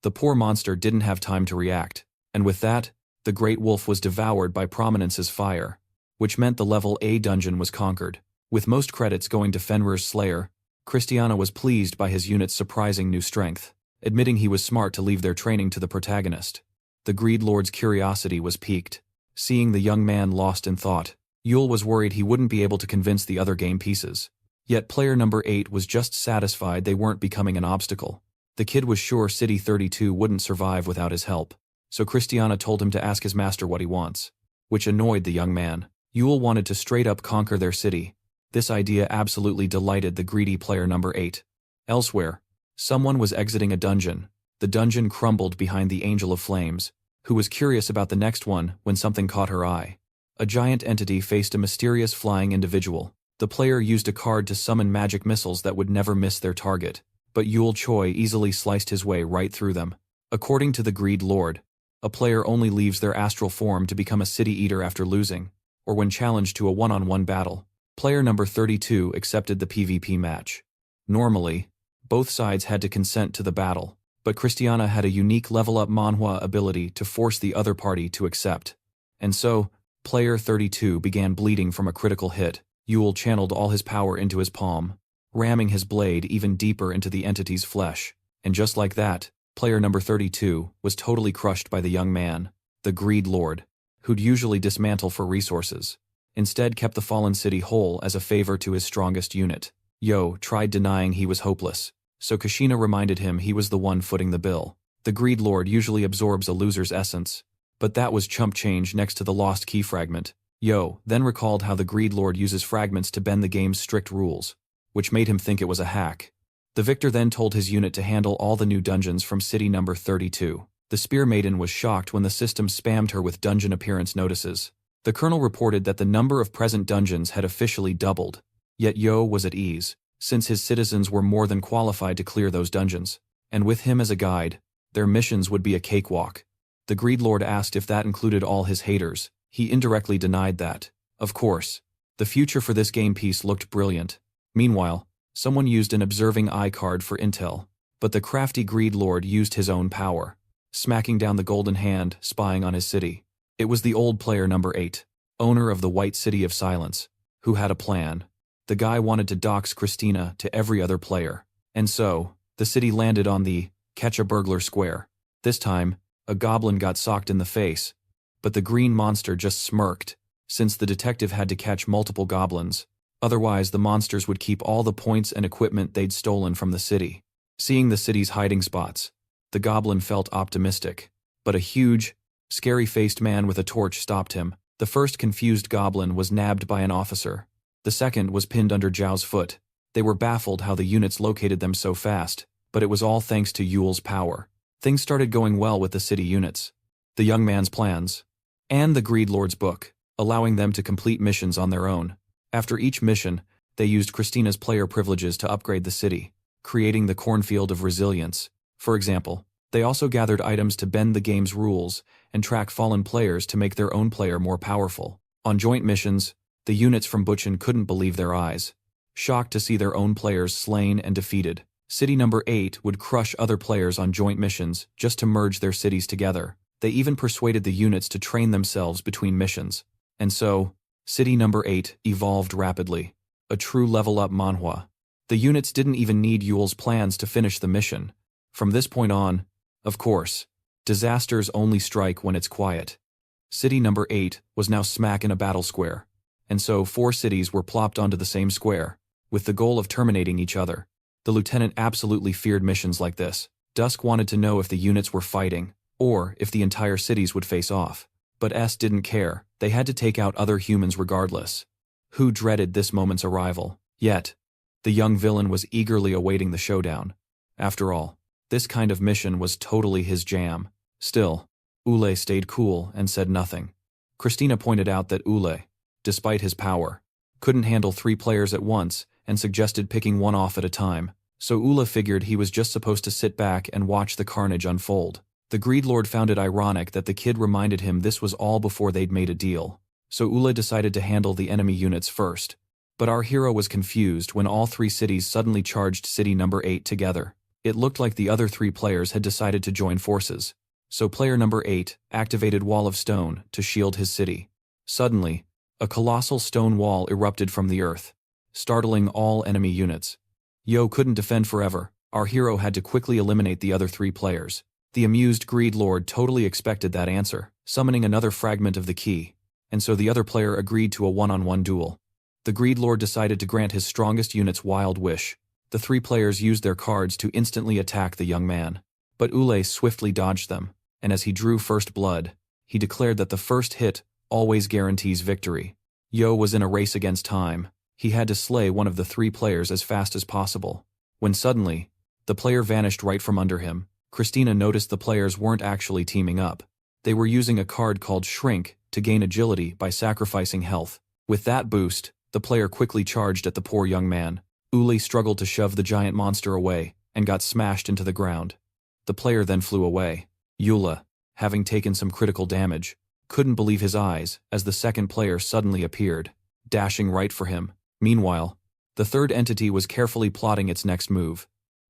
The poor monster didn't have time to react, and with that, the great wolf was devoured by Prominence's fire, which meant the level A dungeon was conquered. With most credits going to Fenrir's slayer, Christiana was pleased by his unit's surprising new strength, admitting he was smart to leave their training to the protagonist. The Greed Lord's curiosity was piqued. Seeing the young man lost in thought, Yul was worried he wouldn't be able to convince the other game pieces. Yet player number 8 was just satisfied they weren't becoming an obstacle. The kid was sure City 32 wouldn't survive without his help, so Christiana told him to ask his master what he wants, which annoyed the young man. Yul wanted to straight up conquer their city. This idea absolutely delighted the greedy player number 8. Elsewhere, someone was exiting a dungeon. The dungeon crumbled behind the Angel of Flames, who was curious about the next one when something caught her eye. A giant entity faced a mysterious flying individual. The player used a card to summon magic missiles that would never miss their target, but Yol Choy easily sliced his way right through them. According to the Greed Lord, a player only leaves their astral form to become a city eater after losing, or when challenged to a one-on-one battle. Player number 32 accepted the PvP match. Normally, both sides had to consent to the battle, but Christiana had a unique level-up Manhwa ability to force the other party to accept. And so, player 32 began bleeding from a critical hit. Yul channeled all his power into his palm, ramming his blade even deeper into the entity's flesh. And just like that, player number 32 was totally crushed by the young man, the Greed Lord, who'd usually dismantle for resources. Instead kept the fallen city whole as a favor to his strongest unit. Yo tried denying he was hopeless, so Kushina reminded him he was the one footing the bill. The Greed Lord usually absorbs a loser's essence, but that was chump change next to the lost key fragment. Yo then recalled how the Greed Lord uses fragments to bend the game's strict rules, which made him think it was a hack. The victor then told his unit to handle all the new dungeons from city number 32. The Spear Maiden was shocked when the system spammed her with dungeon appearance notices. The colonel reported that the number of present dungeons had officially doubled, yet Yo was at ease, since his citizens were more than qualified to clear those dungeons, and with him as a guide, their missions would be a cakewalk. The Greed Lord asked if that included all his haters. He indirectly denied that. Of course. The future for this game piece looked brilliant. Meanwhile, someone used an observing eye card for intel, but the crafty Greed Lord used his own power, smacking down the golden hand, spying on his city. It was the old player number 8, owner of the White City of Silence, who had a plan. The guy wanted to dox Christina to every other player, and so, the city landed on the Catch a Burglar Square. This time, a goblin got socked in the face, but the green monster just smirked, since the detective had to catch multiple goblins. Otherwise, the monsters would keep all the points and equipment they'd stolen from the city. Seeing the city's hiding spots, the goblin felt optimistic, but a huge, scary-faced man with a torch stopped him. The first confused goblin was nabbed by an officer. The second was pinned under Zhao's foot. They were baffled how the units located them so fast, but it was all thanks to Yul's power. Things started going well with the city units, the young man's plans, and the Greed Lord's book, allowing them to complete missions on their own. After each mission, they used Christina's player privileges to upgrade the city, creating the cornfield of resilience. For example, they also gathered items to bend the game's rules and track fallen players to make their own player more powerful. On joint missions, the units from Buchan couldn't believe their eyes, shocked to see their own players slain and defeated. City number 8 would crush other players on joint missions just to merge their cities together. They even persuaded the units to train themselves between missions. And so, City number 8 evolved rapidly, a true level-up manhwa. The units didn't even need Yul's plans to finish the mission. From this point on, of course, disasters only strike when it's quiet. City number 8 was now smack in a battle square, and so 4 cities were plopped onto the same square, with the goal of terminating each other. The lieutenant absolutely feared missions like this. Dusk wanted to know if the units were fighting, or if the entire cities would face off. But S didn't care. They had to take out other humans regardless. Who dreaded this moment's arrival? Yet, the young villain was eagerly awaiting the showdown. After all, this kind of mission was totally his jam. Still, Ule stayed cool and said nothing. Christina pointed out that Ule, despite his power, couldn't handle 3 players at once and suggested picking one off at a time. So Ule figured he was just supposed to sit back and watch the carnage unfold. The Greed Lord found it ironic that the kid reminded him this was all before they'd made a deal. So Ule decided to handle the enemy units first. But our hero was confused when all 3 cities suddenly charged city number 8 together. It looked like the other 3 players had decided to join forces. So player number 8 activated Wall of Stone to shield his city. Suddenly, a colossal stone wall erupted from the earth, startling all enemy units. Yo couldn't defend forever. Our hero had to quickly eliminate the other 3 players. The amused Greed Lord totally expected that answer, summoning another fragment of the key, and so the other player agreed to a one-on-one duel. The Greed Lord decided to grant his strongest unit's wild wish. The 3 players used their cards to instantly attack the young man. But Ule swiftly dodged them, and as he drew first blood, he declared that the first hit always guarantees victory. Yo was in a race against time. He had to slay one of the 3 players as fast as possible. When suddenly, the player vanished right from under him. Christina noticed the players weren't actually teaming up. They were using a card called Shrink to gain agility by sacrificing health. With that boost, the player quickly charged at the poor young man. Ule struggled to shove the giant monster away and got smashed into the ground. The player then flew away. Yula, having taken some critical damage, couldn't believe his eyes as the second player suddenly appeared, dashing right for him. Meanwhile, the third entity was carefully plotting its next move.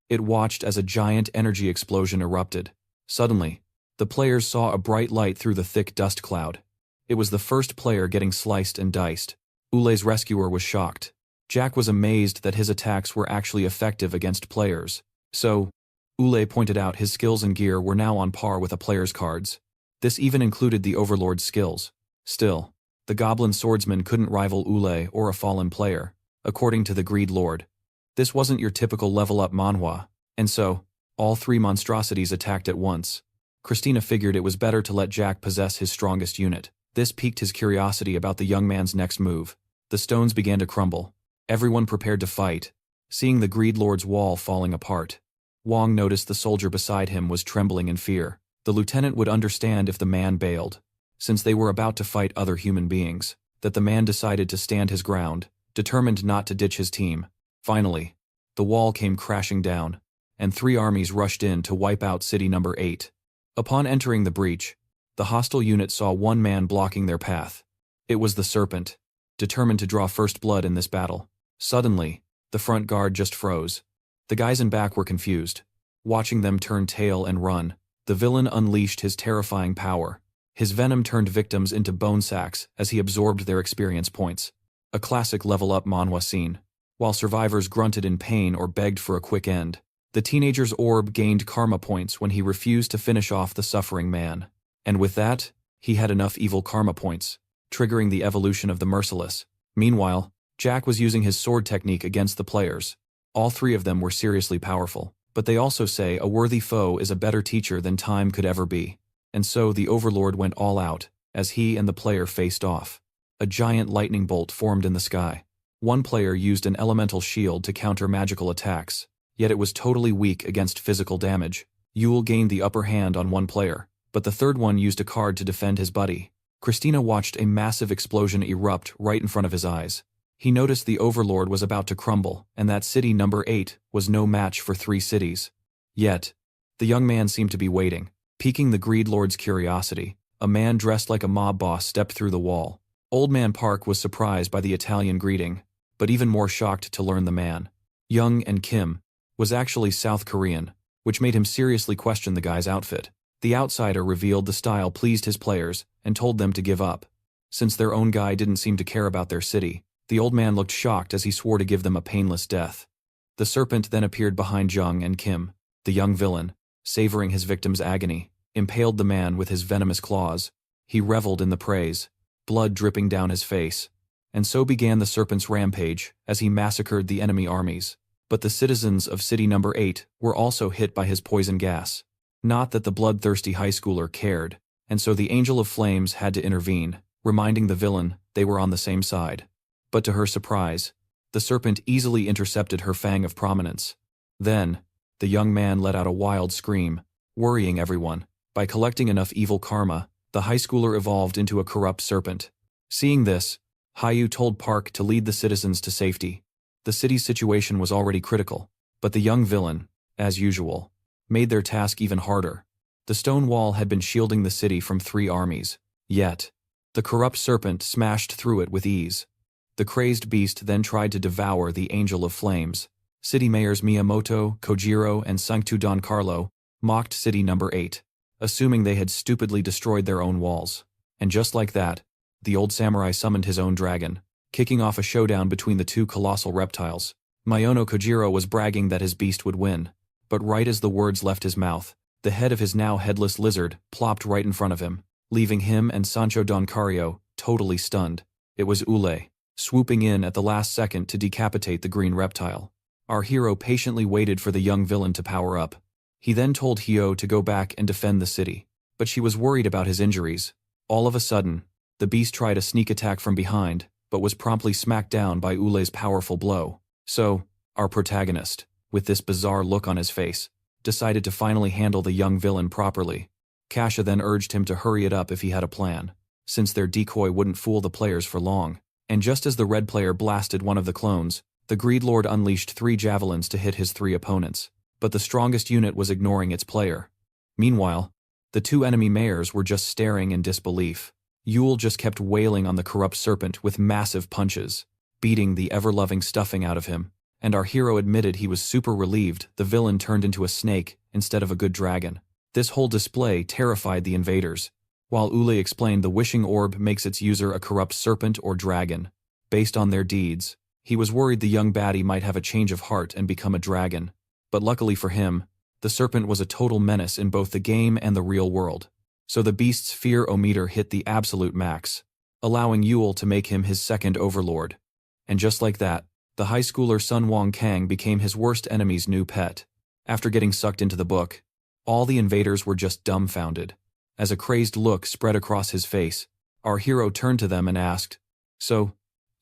It watched as a giant energy explosion erupted. Suddenly, the players saw a bright light through the thick dust cloud. It was the first player getting sliced and diced. Ule's rescuer was shocked. Jack was amazed that his attacks were actually effective against players. So, Ule pointed out his skills and gear were now on par with a player's cards. This even included the Overlord's skills. Still, the Goblin Swordsman couldn't rival Ule or a fallen player, according to the Greed Lord. This wasn't your typical level-up manhwa. And so, all three monstrosities attacked at once. Christina figured it was better to let Jack possess his strongest unit. This piqued his curiosity about the young man's next move. The stones began to crumble. Everyone prepared to fight, seeing the Greed Lord's wall falling apart. Wong noticed the soldier beside him was trembling in fear. The lieutenant would understand if the man bailed, since they were about to fight other human beings, that the man decided to stand his ground, determined not to ditch his team. Finally, the wall came crashing down, and three armies rushed in to wipe out city number 8. Upon entering the breach, the hostile unit saw one man blocking their path. It was the Serpent, determined to draw first blood in this battle. Suddenly, the front guard just froze. The guys in back were confused. Watching them turn tail and run, the villain unleashed his terrifying power. His venom turned victims into bone sacks as he absorbed their experience points. A classic level-up manhwa scene. While survivors grunted in pain or begged for a quick end, the teenager's orb gained karma points when he refused to finish off the suffering man. And with that, he had enough evil karma points, triggering the evolution of the merciless. Meanwhile, Jack was using his sword technique against the players. All three of them were seriously powerful, but they also say a worthy foe is a better teacher than time could ever be. And so the Overlord went all out, as he and the player faced off. A giant lightning bolt formed in the sky. One player used an elemental shield to counter magical attacks, yet it was totally weak against physical damage. Yul gained the upper hand on one player, but the third one used a card to defend his buddy. Christina watched a massive explosion erupt right in front of his eyes. He noticed the Overlord was about to crumble, and that city number 8 was no match for 3 cities. Yet, the young man seemed to be waiting. Piquing the Greed Lord's curiosity, a man dressed like a mob boss stepped through the wall. Old Man Park was surprised by the Italian greeting, but even more shocked to learn the man, Young and Kim, was actually South Korean, which made him seriously question the guy's outfit. The outsider revealed the style pleased his players and told them to give up. Since their own guy didn't seem to care about their city, the old man looked shocked as he swore to give them a painless death. The Serpent then appeared behind Jung and Kim, the young villain, savoring his victim's agony, impaled the man with his venomous claws. He reveled in the praise, blood dripping down his face. And so began the Serpent's rampage as he massacred the enemy armies. But the citizens of city number 8 were also hit by his poison gas. Not that the bloodthirsty high schooler cared, and so the Angel of Flames had to intervene, reminding the villain they were on the same side. But to her surprise, the Serpent easily intercepted her fang of prominence. Then, the young man let out a wild scream, worrying everyone. By collecting enough evil karma, the high schooler evolved into a corrupt serpent. Seeing this, Hiju told Park to lead the citizens to safety. The city's situation was already critical, but the young villain, as usual, made their task even harder. The stone wall had been shielding the city from 3 armies, yet, the corrupt serpent smashed through it with ease. The crazed beast then tried to devour the Angel of Flames. City mayors Miyamoto, Kojiro, and Sanctu Don Carlo mocked city number 8, assuming they had stupidly destroyed their own walls. And just like that, the old samurai summoned his own dragon, kicking off a showdown between the 2 colossal reptiles. Miyono Kojiro was bragging that his beast would win, but right as the words left his mouth, the head of his now headless lizard plopped right in front of him, leaving him and Sancho Don Cario totally stunned. It was Ule, swooping in at the last second to decapitate the green reptile. Our hero patiently waited for the young villain to power up. He then told Hio to go back and defend the city, but she was worried about his injuries. All of a sudden, the beast tried a sneak attack from behind, but was promptly smacked down by Ule's powerful blow. So, our protagonist, with this bizarre look on his face, decided to finally handle the young villain properly. Kasha then urged him to hurry it up if he had a plan, since their decoy wouldn't fool the players for long. And just as the red player blasted one of the clones, the Greed Lord unleashed 3 javelins to hit his 3 opponents, but the strongest unit was ignoring its player. Meanwhile, the 2 enemy mayors were just staring in disbelief. Yul just kept wailing on the corrupt serpent with massive punches, beating the ever-loving stuffing out of him, and our hero admitted he was super relieved the villain turned into a snake instead of a good dragon. This whole display terrified the invaders, while Ule explained the wishing orb makes its user a corrupt serpent or dragon. Based on their deeds, he was worried the young baddie might have a change of heart and become a dragon, but luckily for him, the serpent was a total menace in both the game and the real world. So the beast's fear-o-meter hit the absolute max, allowing Yul to make him his second overlord. And just like that, the high schooler Sun Wong Kang became his worst enemy's new pet. After getting sucked into the book, all the invaders were just dumbfounded. As a crazed look spread across his face, our hero turned to them and asked, "So,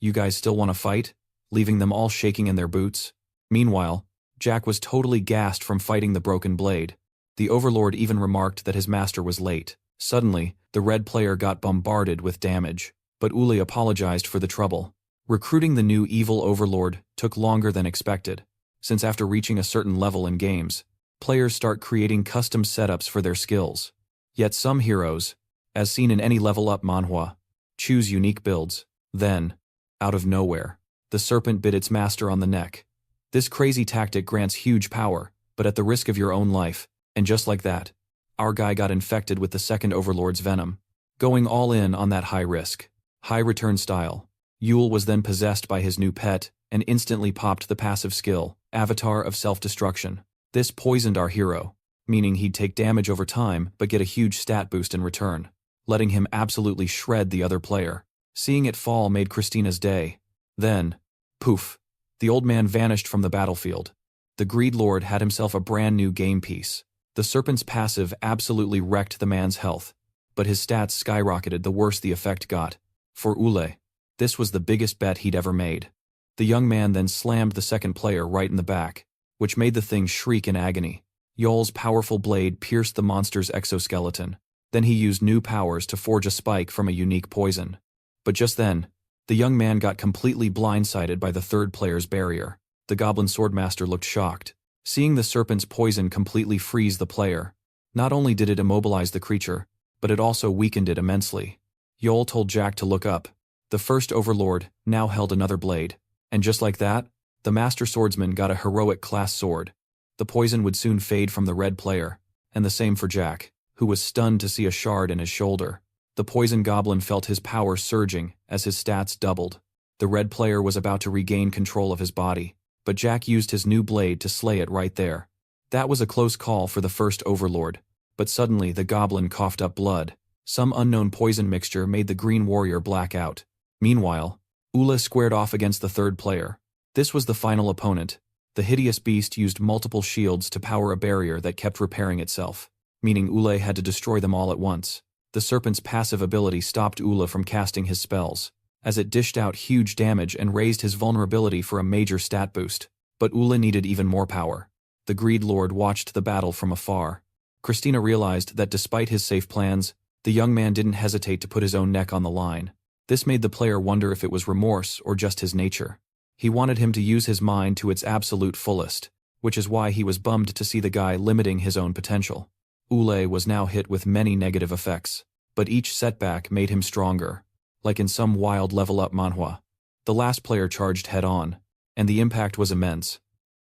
you guys still want to fight?" leaving them all shaking in their boots. Meanwhile, Jack was totally gassed from fighting the broken blade. The Overlord even remarked that his master was late. Suddenly, the red player got bombarded with damage, but Ule apologized for the trouble. Recruiting the new evil Overlord took longer than expected, since after reaching a certain level in games, players start creating custom setups for their skills. Yet some heroes, as seen in any level-up manhwa, choose unique builds. Then, out of nowhere, the serpent bit its master on the neck. This crazy tactic grants huge power, but at the risk of your own life, and just like that, our guy got infected with the second Overlord's venom. Going all in on that high risk, high return style, Yul was then possessed by his new pet and instantly popped the passive skill, Avatar of Self-Destruction. This poisoned our hero, meaning he'd take damage over time but get a huge stat boost in return, letting him absolutely shred the other player. Seeing it fall made Christina's day. Then, poof, the old man vanished from the battlefield. The Greed Lord had himself a brand new game piece. The serpent's passive absolutely wrecked the man's health, but his stats skyrocketed the worse the effect got. For Ule, this was the biggest bet he'd ever made. The young man then slammed the second player right in the back, which made the thing shriek in agony. Yol's powerful blade pierced the monster's exoskeleton. Then he used new powers to forge a spike from a unique poison. But just then, the young man got completely blindsided by the third player's barrier. The Goblin Swordmaster looked shocked, seeing the serpent's poison completely freeze the player. Not only did it immobilize the creature, but it also weakened it immensely. Yol told Jack to look up. The first Overlord now held another blade, and just like that, the Master Swordsman got a heroic class sword. The poison would soon fade from the red player, and the same for Jack, who was stunned to see a shard in his shoulder. The poison goblin felt his power surging as his stats doubled. The red player was about to regain control of his body, but Jack used his new blade to slay it right there. That was a close call for the first Overlord, but suddenly the goblin coughed up blood. Some unknown poison mixture made the green warrior black out. Meanwhile, Ula squared off against the third player. This was the final opponent. The hideous beast used multiple shields to power a barrier that kept repairing itself, meaning Ule had to destroy them all at once. The serpent's passive ability stopped Ula from casting his spells, as it dished out huge damage and raised his vulnerability for a major stat boost. But Ula needed even more power. The Greed Lord watched the battle from afar. Christina realized that despite his safe plans, the young man didn't hesitate to put his own neck on the line. This made the player wonder if it was remorse or just his nature. He wanted him to use his mind to its absolute fullest, which is why he was bummed to see the guy limiting his own potential. Ule was now hit with many negative effects, but each setback made him stronger. Like in some wild level-up manhwa, the last player charged head-on, and the impact was immense.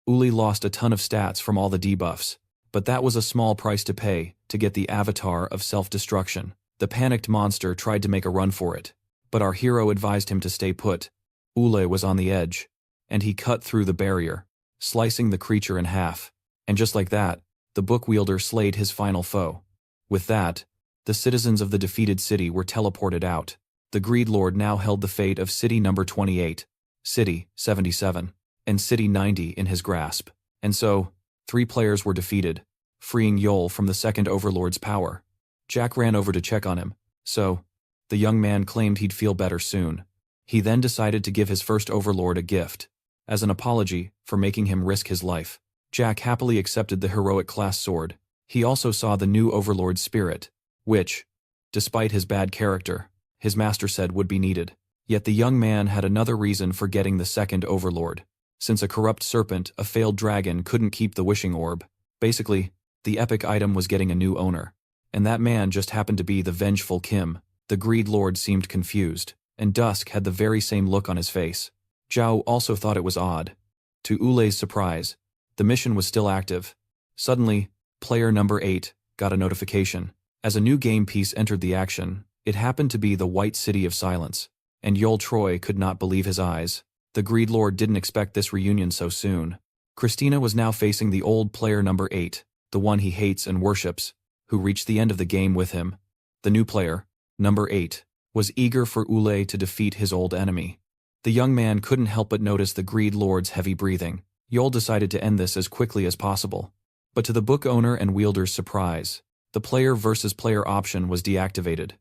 Uli lost a ton of stats from all the debuffs, but that was a small price to pay to get the Avatar of Self-Destruction. The panicked monster tried to make a run for it, but our hero advised him to stay put. Ule was on the edge, and he cut through the barrier, slicing the creature in half. And just like that, the book wielder slayed his final foe. With that, the citizens of the defeated city were teleported out. The Greed Lord now held the fate of City Number 28, City 77, and City 90 in his grasp. And so, 3 players were defeated, freeing Yol from the second Overlord's power. Jack ran over to check on him, so the young man claimed he'd feel better soon. He then decided to give his first Overlord a gift, as an apology for making him risk his life. Jack happily accepted the heroic class sword. He also saw the new Overlord's spirit, which, despite his bad character, his master said would be needed. Yet the young man had another reason for getting the second Overlord. Since a corrupt serpent, a failed dragon couldn't keep the wishing orb. Basically, the epic item was getting a new owner. And that man just happened to be the vengeful Kim. The Greed Lord seemed confused, and Dusk had the very same look on his face. Zhao also thought it was odd. To Ule's surprise, the mission was still active. Suddenly, player number 8 got a notification. As a new game piece entered the action, it happened to be the White City of Silence, and Yol Choy could not believe his eyes. The Greed Lord didn't expect this reunion so soon. Christina was now facing the old player number 8, the one he hates and worships, who reached the end of the game with him. The new player, number 8, was eager for Ule to defeat his old enemy. The young man couldn't help but notice the Greed Lord's heavy breathing. Yol decided to end this as quickly as possible. But to the book owner and wielder's surprise, the player versus player option was deactivated.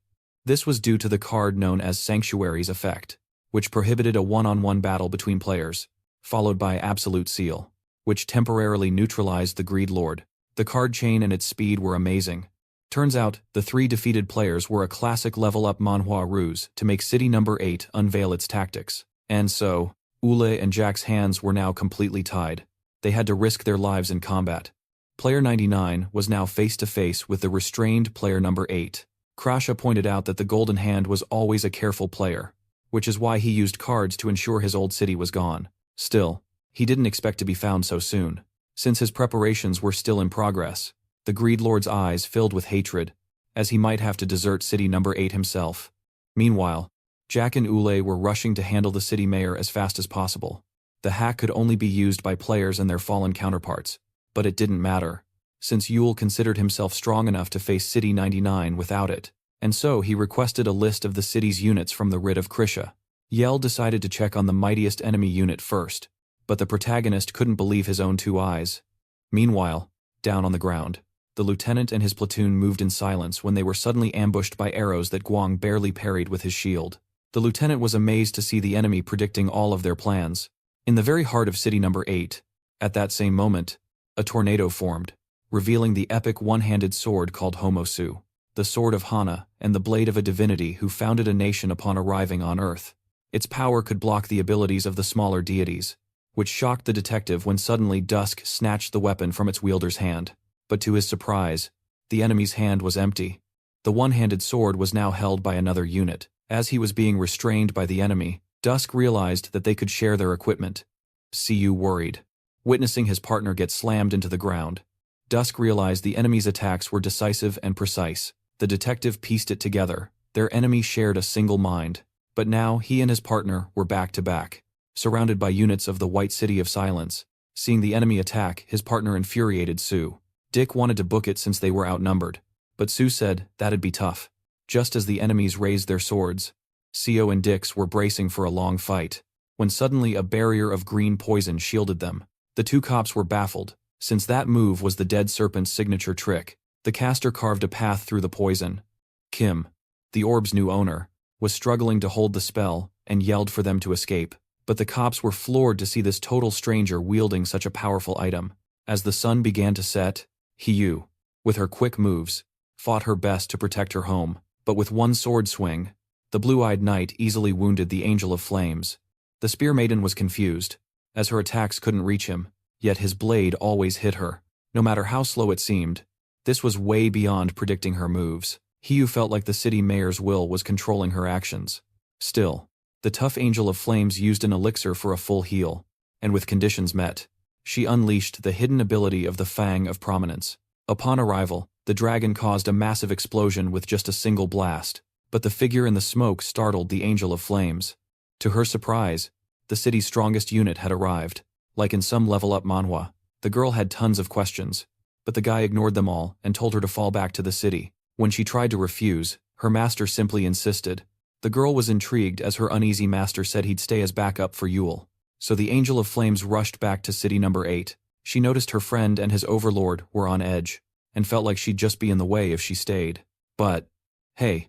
This was due to the card known as Sanctuary's effect, which prohibited a one-on-one battle between players, followed by Absolute Seal, which temporarily neutralized the Greed Lord. The card chain and its speed were amazing. Turns out, the 3 defeated players were a classic level-up Manhwa ruse to make City Number 8 unveil its tactics. And so, Ule and Jack's hands were now completely tied. They had to risk their lives in combat. Player 99 was now face-to-face with the restrained player number 8. Krasha pointed out that the Golden Hand was always a careful player, which is why he used cards to ensure his old city was gone. Still, he didn't expect to be found so soon. Since his preparations were still in progress, the Greed Lord's eyes filled with hatred, as he might have to desert City Number 8 himself. Meanwhile, Jack and Ule were rushing to handle the city mayor as fast as possible. The hack could only be used by players and their fallen counterparts, but it didn't matter, since Yol considered himself strong enough to face City 99 without it, and so he requested a list of the city's units from the writ of Krisha. Yel decided to check on the mightiest enemy unit first, but the protagonist couldn't believe his own 2 eyes. Meanwhile, down on the ground, the lieutenant and his platoon moved in silence when they were suddenly ambushed by arrows that Guang barely parried with his shield. The lieutenant was amazed to see the enemy predicting all of their plans. In the very heart of City Number 8, at that same moment, a tornado formed, revealing the epic one-handed sword called Homosu, the sword of Hana and the blade of a divinity who founded a nation upon arriving on Earth. Its power could block the abilities of the smaller deities, which shocked the detective when suddenly Dusk snatched the weapon from its wielder's hand. But to his surprise, the enemy's hand was empty. The one-handed sword was now held by another unit. As he was being restrained by the enemy, Dusk realized that they could share their equipment. Siyu worried. Witnessing his partner get slammed into the ground, Dusk realized the enemy's attacks were decisive and precise. The detective pieced it together. Their enemy shared a single mind. But now he and his partner were back-to-back, surrounded by units of the White City of Silence. Seeing the enemy attack, his partner infuriated Su. Dick wanted to book it since they were outnumbered, but Su said that'd be tough. Just as the enemies raised their swords, Seo and Dix were bracing for a long fight, when suddenly a barrier of green poison shielded them. The 2 cops were baffled, since that move was the dead serpent's signature trick. The caster carved a path through the poison. Kim, the orb's new owner, was struggling to hold the spell and yelled for them to escape, but the cops were floored to see this total stranger wielding such a powerful item. As the sun began to set, Hiju, with her quick moves, fought her best to protect her home, but with one sword swing, the blue-eyed knight easily wounded the Angel of Flames. The Spear Maiden was confused, as her attacks couldn't reach him, yet his blade always hit her, no matter how slow it seemed. This was way beyond predicting her moves. Hiju felt like the city mayor's will was controlling her actions. Still, the tough Angel of Flames used an elixir for a full heal, and with conditions met, she unleashed the hidden ability of the Fang of Prominence. Upon arrival, the dragon caused a massive explosion with just a single blast, but the figure in the smoke startled the Angel of Flames. To her surprise, the city's strongest unit had arrived. Like in some level-up manhwa, the girl had tons of questions, but the guy ignored them all and told her to fall back to the city. When she tried to refuse, her master simply insisted. The girl was intrigued as her uneasy master said he'd stay as backup for Yul. So the Angel of Flames rushed back to City Number 8. She noticed her friend and his overlord were on edge, and felt like she'd just be in the way if she stayed. But, hey,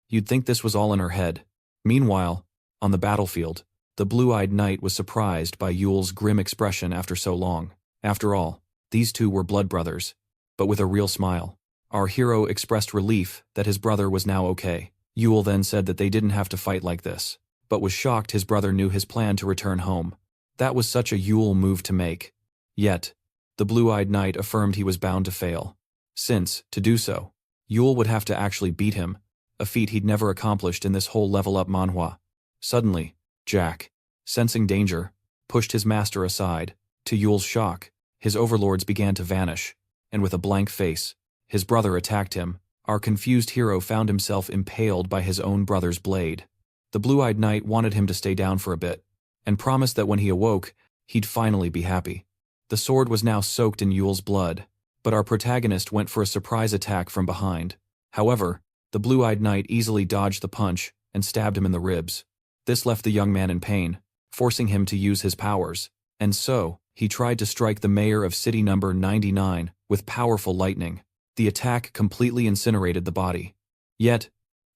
you'd think this was all in her head. Meanwhile, on the battlefield, the blue-eyed knight was surprised by Yul's grim expression after so long. After all, these 2 were blood brothers. But with a real smile, our hero expressed relief that his brother was now okay. Yul then said that they didn't have to fight like this, but was shocked his brother knew his plan to return home. That was such a Yul move to make. Yet, the blue-eyed knight affirmed he was bound to fail, since, to do so, Yul would have to actually beat him, a feat he'd never accomplished in this whole level-up manhwa. Suddenly, Jack, sensing danger, pushed his master aside. To Yul's shock, his overlords began to vanish, and with a blank face, his brother attacked him. Our confused hero found himself impaled by his own brother's blade. The blue-eyed knight wanted him to stay down for a bit, and promised that when he awoke, he'd finally be happy. The sword was now soaked in Yul's blood, but our protagonist went for a surprise attack from behind. However, the blue-eyed knight easily dodged the punch and stabbed him in the ribs. This left the young man in pain, forcing him to use his powers, and so, He tried to strike the mayor of city number 99 with powerful lightning. The attack completely incinerated the body. Yet,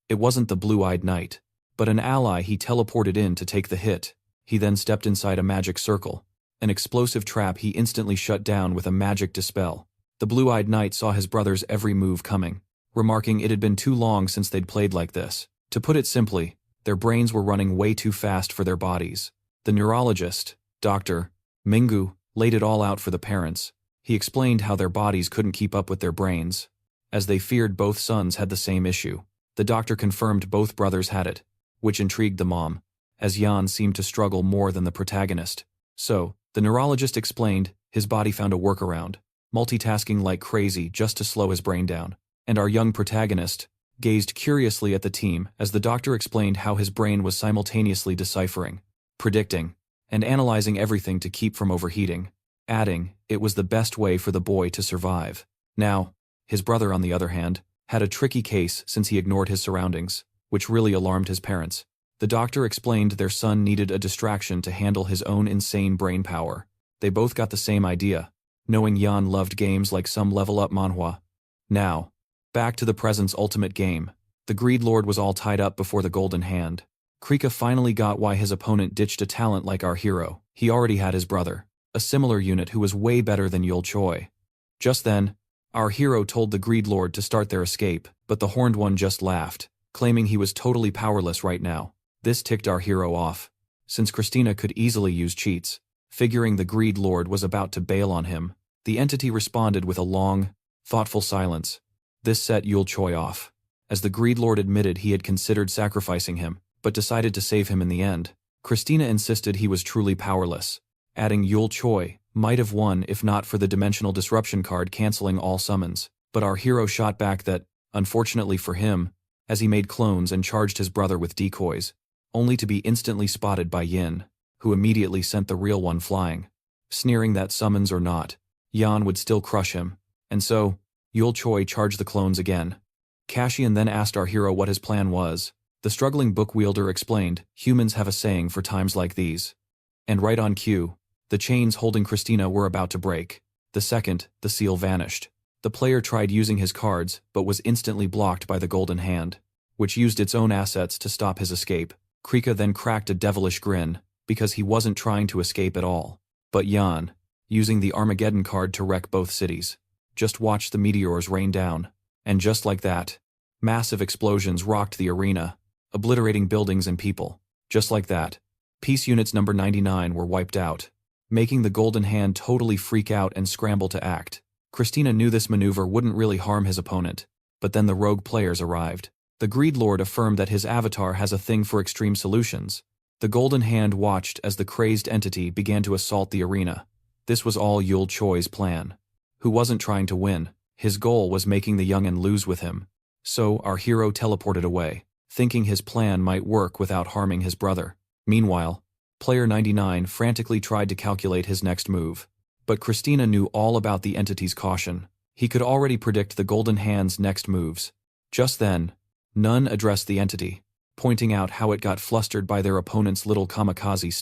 it wasn't the blue-eyed knight, but an ally he teleported in to take the hit. He then stepped inside a magic circle, an explosive trap he instantly shut down with a magic dispel. The blue-eyed knight saw his brother's every move coming, remarking it had been too long since they'd played like this. To put it simply, their brains were running way too fast for their bodies. The neurologist, Dr. Mingu, laid it all out for the parents. He explained how their bodies couldn't keep up with their brains, as they feared both sons had the same issue. The doctor confirmed both brothers had it, which intrigued the mom, as Yan seemed to struggle more than the protagonist. So, the neurologist explained, his body found a workaround, multitasking like crazy just to slow his brain down. And our young protagonist gazed curiously at the team as the doctor explained how his brain was simultaneously deciphering, predicting, and analyzing everything to keep from overheating, adding, it was the best way for the boy to survive. Now, his brother on the other hand, had a tricky case since he ignored his surroundings, which really alarmed his parents. The doctor explained their son needed a distraction to handle his own insane brain power. They both got the same idea, knowing Yan loved games like some level-up manhwa. Now, back to the present's ultimate game. The Greed Lord was all tied up before the Golden Hand. Krika finally got why his opponent ditched a talent like our hero. He already had his brother, a similar unit who was way better than Yol Choy. Just then, our hero told the Greed Lord to start their escape, but the Horned One just laughed, claiming he was totally powerless right now. This ticked our hero off, since Christina could easily use cheats. Figuring the Greed Lord was about to bail on him, the entity responded with a long, thoughtful silence. This set Yol Choy off, as the Greed Lord admitted he had considered sacrificing him, but decided to save him in the end. Christina insisted he was truly powerless, adding Yol Choy might have won if not for the Dimensional Disruption card canceling all summons. But our hero shot back that, unfortunately for him, as he made clones and charged his brother with decoys, only to be instantly spotted by Yin, who immediately sent the real one flying. Sneering that summons or not, Yan would still crush him, and so, Yol Choy charged the clones again. Cassian then asked our hero what his plan was. The struggling book wielder explained, humans have a saying for times like these. And right on cue, the chains holding Christina were about to break. The second, the seal vanished. The player tried using his cards but was instantly blocked by the Golden Hand, which used its own assets to stop his escape. Krika then cracked a devilish grin, because he wasn't trying to escape at all. But Yan, using the Armageddon card to wreck both cities, just watched the meteors rain down. And just like that, massive explosions rocked the arena, obliterating buildings and people. Just like that, Peace Units number 99 were wiped out, making the Golden Hand totally freak out and scramble to act. Christina knew this maneuver wouldn't really harm his opponent, but then the rogue players arrived. The Greed Lord affirmed that his avatar has a thing for extreme solutions. The Golden Hand watched as the crazed entity began to assault the arena. This was all Yol Choy's plan. Who wasn't trying to win, his goal was making the young'un lose with him. So our hero teleported away, thinking his plan might work without harming his brother. Meanwhile, player 99 frantically tried to calculate his next move. But Christina knew all about the entity's caution. He could already predict the Golden Hand's next moves. Just then, Nun addressed the entity, pointing out how it got flustered by their opponent's little kamikaze